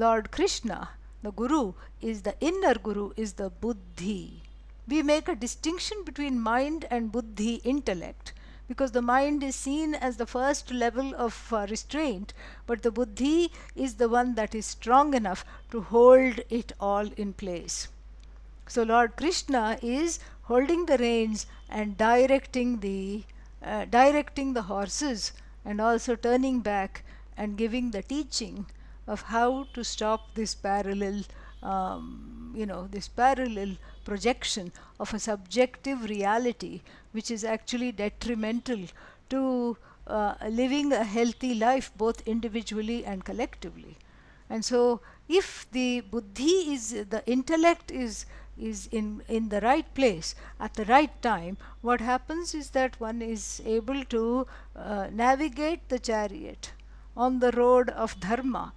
Lord Krishna, the Guru, is the inner Guru, is the Buddhi. We make a distinction between mind and Buddhi, intellect, because the mind is seen as the first level of restraint, but the Buddhi is the one that is strong enough to hold it all in place. So Lord Krishna is holding the reins and directing the horses, and also turning back and giving the teaching of how to stop this parallel projection of a subjective reality, which is actually detrimental to living a healthy life, both individually and collectively. And so if the buddhi the intellect is in the right place at the right time, what happens is that one is able to navigate the chariot on the road of dharma.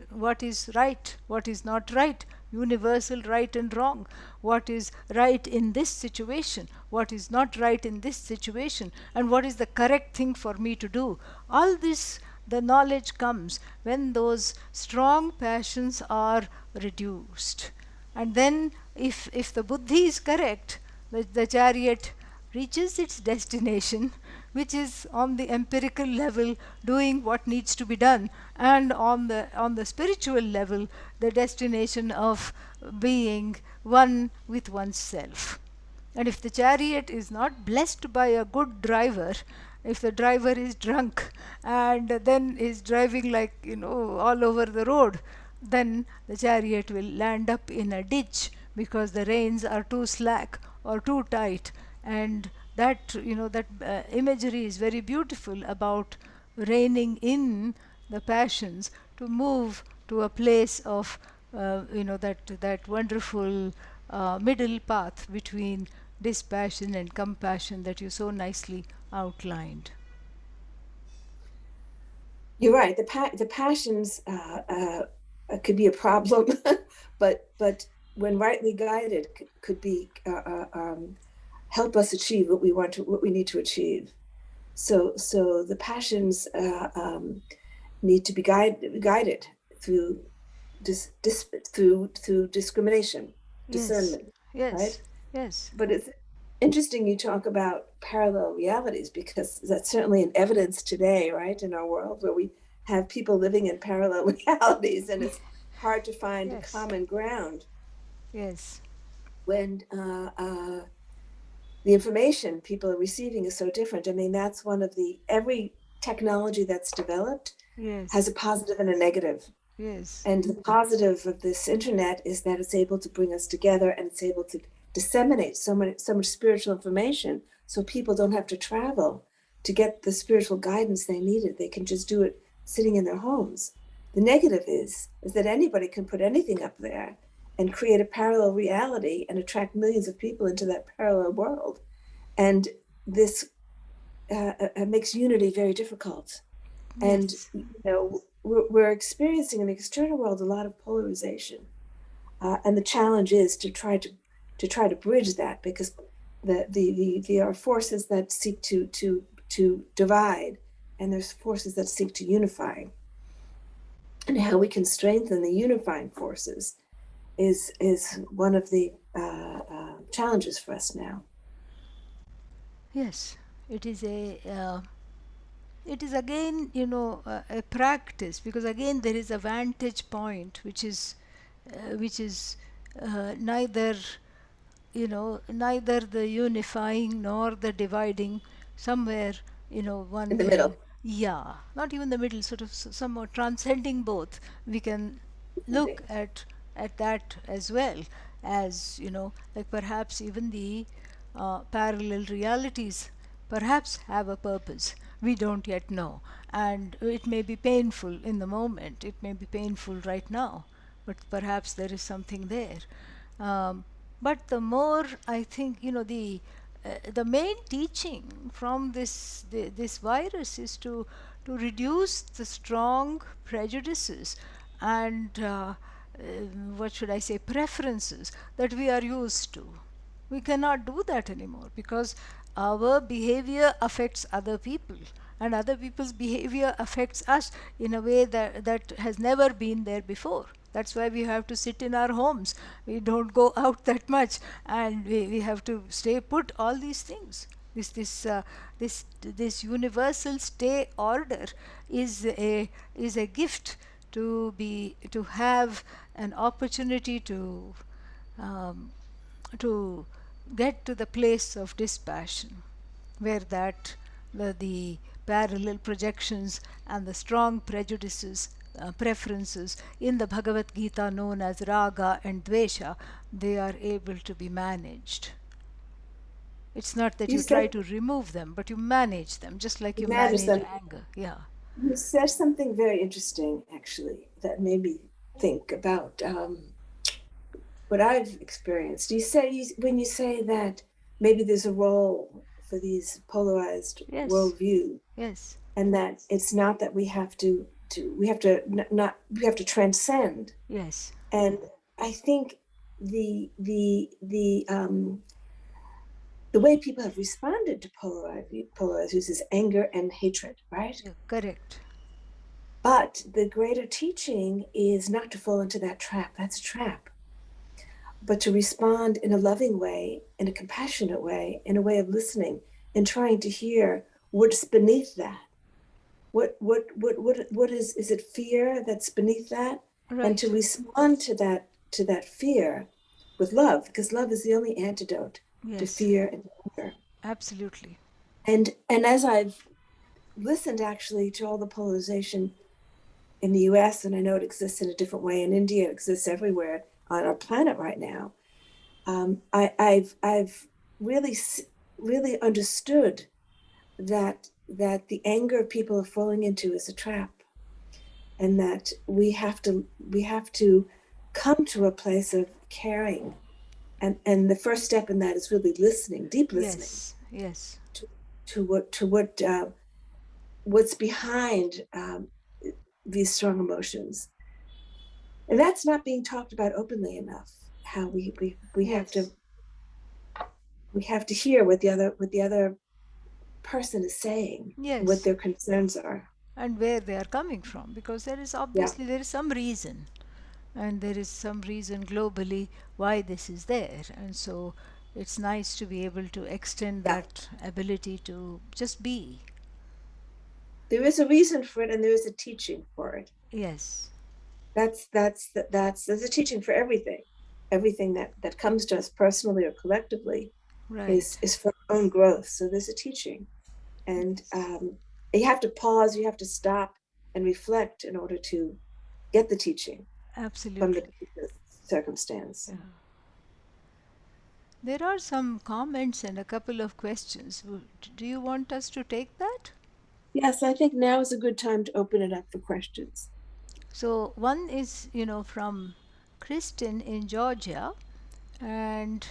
What is right, what is not right, universal right and wrong, what is right in this situation, what is not right in this situation, and what is the correct thing for me to do. All this, the knowledge comes when those strong passions are reduced. And then if the buddhi is correct, the chariot reaches its destination, which is on the empirical level doing what needs to be done, and on the spiritual level the destination of being one with oneself. And if the chariot is not blessed by a good driver, if the driver is drunk and then is driving like all over the road, then the chariot will land up in a ditch, because the reins are too slack or too tight. And that imagery is very beautiful about reining in the passions to move to a place of that wonderful middle path between dispassion and compassion that you so nicely outlined. You're right. The passions could be a problem, but when rightly guided, could be help us achieve what we need to achieve. So the passions need to be guided through through discrimination, discernment. Yes. Right? Yes. But it's interesting you talk about parallel realities, because that's certainly an evidence today, right, in our world, where we have people living in parallel realities, and it's hard to find Yes. common ground. Yes. When the information people are receiving is so different. I mean, that's one of every technology that's developed has a positive and a negative. Yes. And the positive of this internet is that it's able to bring us together, and it's able to disseminate so much spiritual information, so people don't have to travel to get the spiritual guidance they needed. They can just do it sitting in their homes. The negative is that anybody can put anything up there and create a parallel reality and attract millions of people into that parallel world. And this makes unity very difficult. Yes. And we're experiencing in the external world a lot of polarization, and the challenge is to try to bridge that, because there are forces that seek to to divide, and there's forces that seek to unify. And how we can strengthen the unifying forces is one of the challenges for us now. Yes, it is it is again, a practice, because again there is a vantage point which is neither, neither the unifying nor the dividing, somewhere, one In the can, middle. yeah, not even the middle, sort of somewhat transcending both. We can look at that as well, as, like perhaps even the parallel realities perhaps have a purpose. We don't yet know. And it may be painful in the moment, it may be painful right now, but perhaps there is something there. Um, but the more I think, the main teaching from this virus is to reduce the strong prejudices and what should I say, preferences that we are used to. We cannot do that anymore, because our behavior affects other people, and other people's behavior affects us in a way that has never been there before. That's why we have to sit in our homes. We don't go out that much, and we have to stay put. All these things, this universal stay order is a gift, to have an opportunity um, to get to the place of dispassion, where the parallel projections and the strong prejudices, preferences in the Bhagavad Gita known as raga and dvesha, they are able to be managed. It's not that You you try said to remove them, but you manage them, just like you manage manage them. anger. Yeah. You said something very interesting, actually, that made me think about what I've experienced. You say, when you say that maybe there's a role for these polarized Yes. worldview, Yes. and that it's not that we have to we have to transcend. Yes. And I think the way people have responded to polarized views is anger and hatred, right? Yeah, correct. But the greater teaching is not to fall into that trap. That's a trap. But to respond in a loving way, in a compassionate way, in a way of listening and trying to hear what's beneath that. What is it fear that's beneath that? And to Right. respond to that fear with love, because love is the only antidote to Yes. fear and anger. Absolutely. And as I've listened actually to all the polarization in the US, and I know it exists in a different way in India, it exists everywhere on our planet right now. I've really understood that the anger people are falling into is a trap, and that we have to come to a place of caring, and the first step in that is really listening, deep listening Yes. Yes. to what's behind these strong emotions, and that's not being talked about openly enough. How Yes. we have to hear what the other person is saying, what Yes. their concerns are. And where they are coming from, because Yeah, there is some reason, and there is some reason globally why this is there. And so it's nice to be able to extend yeah. that ability to just be. There is a reason for it, and there is a teaching for it. Yes. There's a teaching for everything. Everything that comes to us personally or collectively Right. is for our own growth. So there's a teaching, and Yes. you have to pause, you have to stop and reflect in order to get the teaching from the Absolutely. circumstance. Yeah. There are some comments and a couple of questions. Do you want us to take that? Yes, I think now is a good time to open it up for questions. So one is, from Kristen in Georgia, and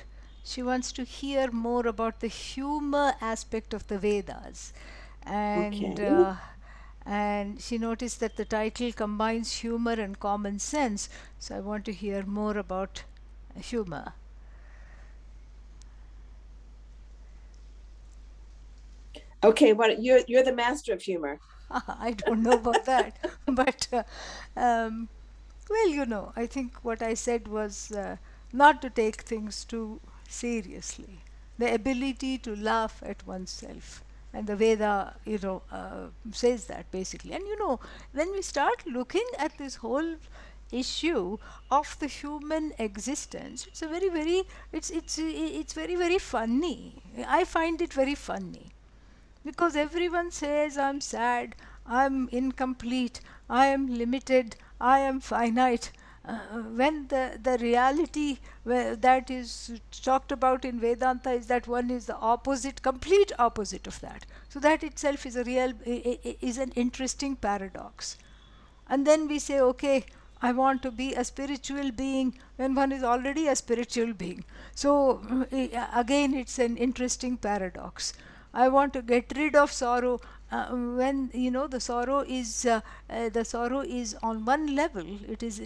she wants to hear more about the humor aspect of the Vedas, and Okay. uh, and she noticed that the title combines humor and common sense. So I want to hear more about humor. Okay, what you're the master of humor. I don't know about that, but um, well, I think what I said was not to take things too seriously. The ability to laugh at oneself. And the Veda, says that basically. And when we start looking at this whole issue of the human existence, it's a very, very, it's very, very funny. I find it very funny because everyone says I'm sad, I'm incomplete, I am limited, I am finite. When the reality that is talked about in Vedanta is that one is the opposite, complete opposite of that. So that itself is a real is an interesting paradox. And then we say, okay, I want to be a spiritual being when one is already a spiritual being. So again, it's an interesting paradox. I want to get rid of sorrow when the sorrow is on one level. It is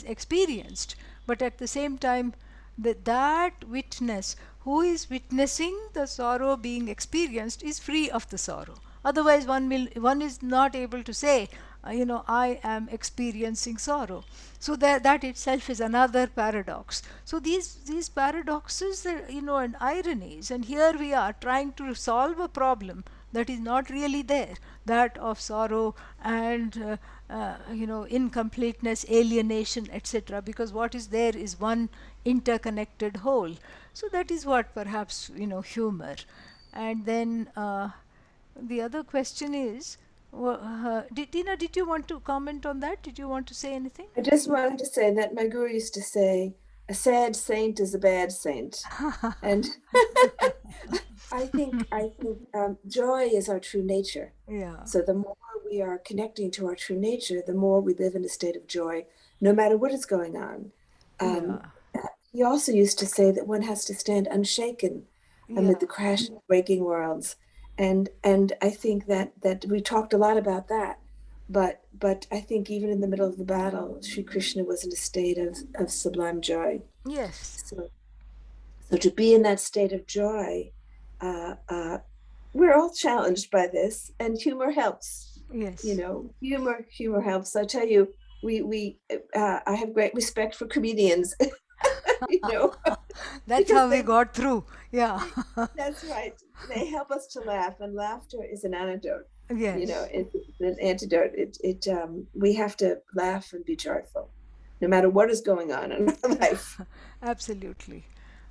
experienced, but at the same time, that witness who is witnessing the sorrow being experienced is free of the sorrow. Otherwise, one is not able to say, I am experiencing sorrow. So that itself is another paradox. So these paradoxes, and ironies, and here we are trying to solve a problem that is not really there, that of sorrow and incompleteness, alienation, etc., because what is there is one interconnected whole. So that is what perhaps humor. And then the other question is, Dina, did you want to comment on that? Did you want to say anything? I just wanted to say that my guru used to say, a sad saint is a bad saint. And I think joy is our true nature. Yeah. So the more we are connecting to our true nature, the more we live in a state of joy, no matter what is going on. Yeah. He also used to say that one has to stand unshaken Yeah. amid the crashing, breaking worlds, and I think that we talked a lot about that. But I think even in the middle of the battle, Sri Krishna was in a state of sublime joy. Yes. So to be in that state of joy, uh, uh, we're all challenged by this, and humor helps. Yes. Humor helps. I tell you, we I have great respect for comedians. you know, That's because how we got through. Yeah. that's right. They help us to laugh, and laughter is an antidote. Yes. It's an antidote. We have to laugh and be joyful, no matter what is going on in our life. Absolutely.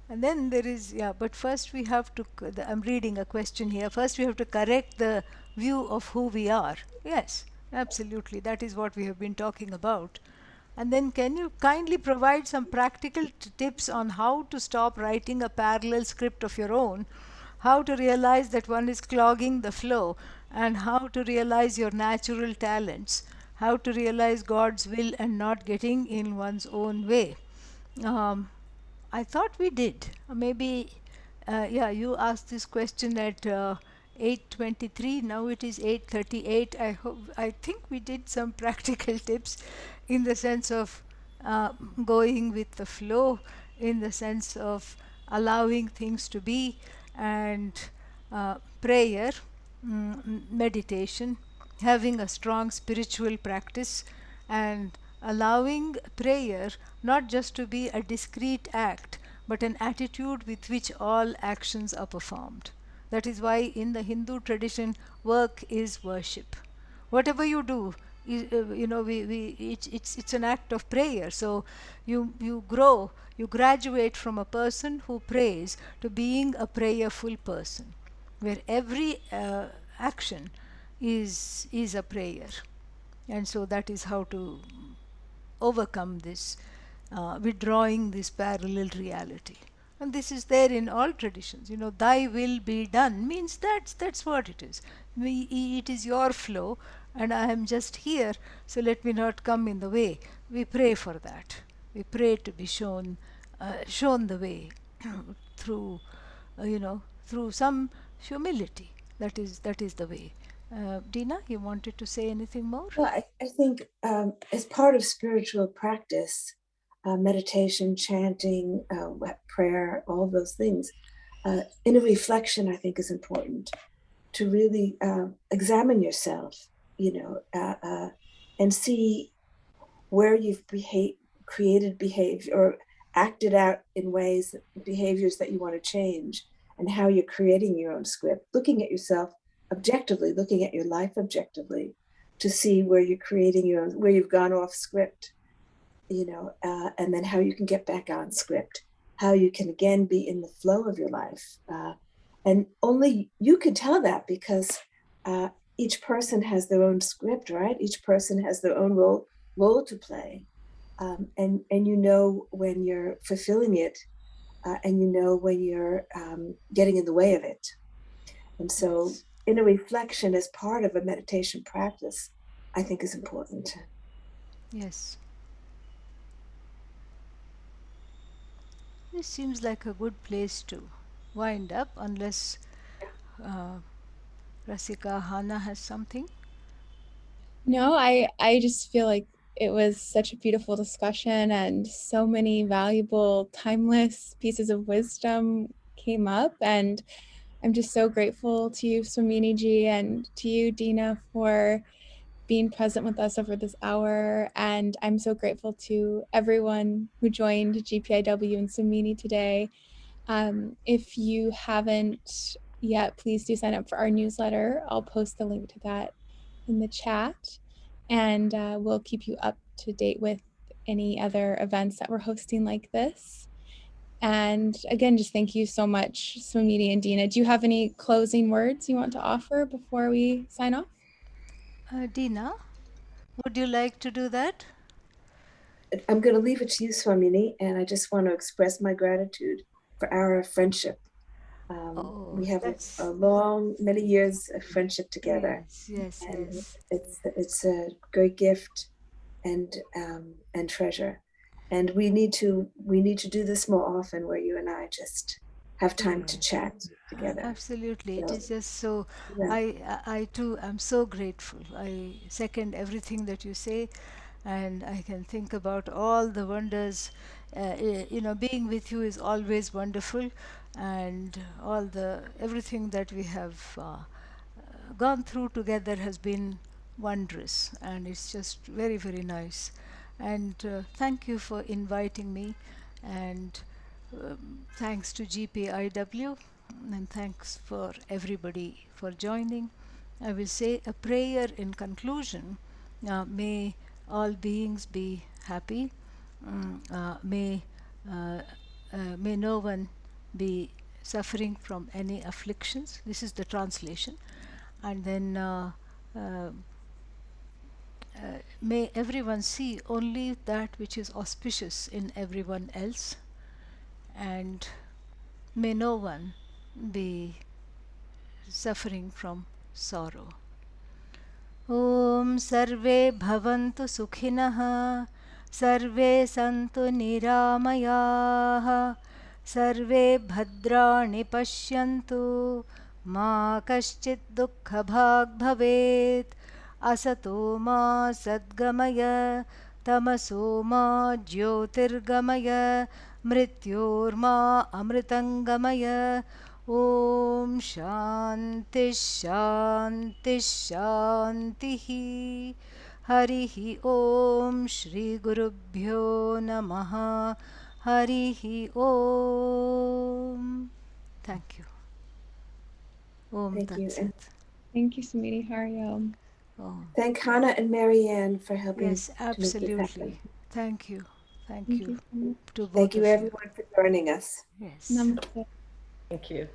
And then there is, yeah, but first we have to, I'm reading a question here. First we have to correct the view of who we are. Yes, absolutely. That is what we have been talking about. And then can you kindly provide some practical tips on how to stop writing a parallel script of your own, how to realize that one is clogging the flow, and how to realize your natural talents, how to realize God's will and not getting in one's own way? Um, I thought we did. Maybe, yeah, you asked this question at 8:23. Now it is 8:38. I think we did some practical tips in the sense of uh, going with the flow, in the sense of allowing things to be, and prayer, meditation, having a strong spiritual practice, and allowing prayer not just to be a discrete act, but an attitude with which all actions are performed. That is why in the Hindu tradition, work is worship. Whatever you do, it's an act of prayer. So you grow, you graduate from a person who prays to being a prayerful person, where every action is a prayer. And so that is how to overcome this, withdrawing this parallel reality. And this is there in all traditions. Thy will be done means that's what it is. It is your flow, and I am just here, so let me not come in the way. We pray for that. We pray to be shown the way through, through some humility. That is the way. Dina, you wanted to say anything more? Well, I think as part of spiritual practice, meditation, chanting, prayer, all those things, inner reflection, I think, is important to really examine yourself, and see where you've created behavior or acted out in ways, behaviors that you want to change, and how you're creating your own script, looking at yourself objectively, looking at your life objectively, to see where you're creating your own, where you've gone off script, and then how you can get back on script, how you can again be in the flow of your life. And only you can tell that, because each person has their own script, right? Each person has their own role to play. And when you're fulfilling it, and when you're getting in the way of it. And so inner reflection as part of a meditation practice, I think, is important. Yes. This seems like a good place to wind up, unless Rasika Hana has something. No, I just feel like it was such a beautiful discussion, and so many valuable, timeless pieces of wisdom came up. And I'm just so grateful to you, Swaminiji, and to you, Dena, for being present with us over this hour. And I'm so grateful to everyone who joined GPIW and Swamini today. If you haven't yet, please do sign up for our newsletter. I'll post the link to that in the chat, and we'll keep you up to date with any other events that we're hosting like this. And again, just thank you so much, Swamini and Dena. Do you have any closing words you want to offer before we sign off? Dena, would you like to do that? I'm going to leave it to you, Swamini, and I just want to express my gratitude for our friendship. We have a long, many years of friendship together. Yes. It's a great gift and treasure. And we need to do this more often, where you and I just have time to chat together. Absolutely. It is just so, I too am so grateful. I second everything that you say, and I can think about all the wonders. Being with you is always wonderful, and everything that we have gone through together has been wondrous, and it's just very, very nice. And thank you for inviting me, and thanks to GPIW, and thanks for everybody for joining. I will say a prayer in conclusion. May all beings be happy. May no one be suffering from any afflictions. This is the translation. And then may everyone see only that which is auspicious in everyone else, and may no one be suffering from sorrow. Om Sarve Bhavantu Sukhinah, Sarve Santu Niramayah, Sarve Bhadrani Pashyantu, Ma Kaschit Dukkha Bhag Bhavet, Asato Ma Sadgamaya, Tamaso Ma Jyotirgamaya, Mrityorma Amritangamaya. Om Shanti Shanti Shanti. Harihi Om Shri Gurubhyo Namaha. Harihi Om. Thank you. Om Thank you. And thank you, Swamini. Hari Om. Thank Hannah and Marianne for helping. Yes, absolutely. Thank you. Thank you. So Thank you, everyone, for joining us. Yes. Namaste. Thank you.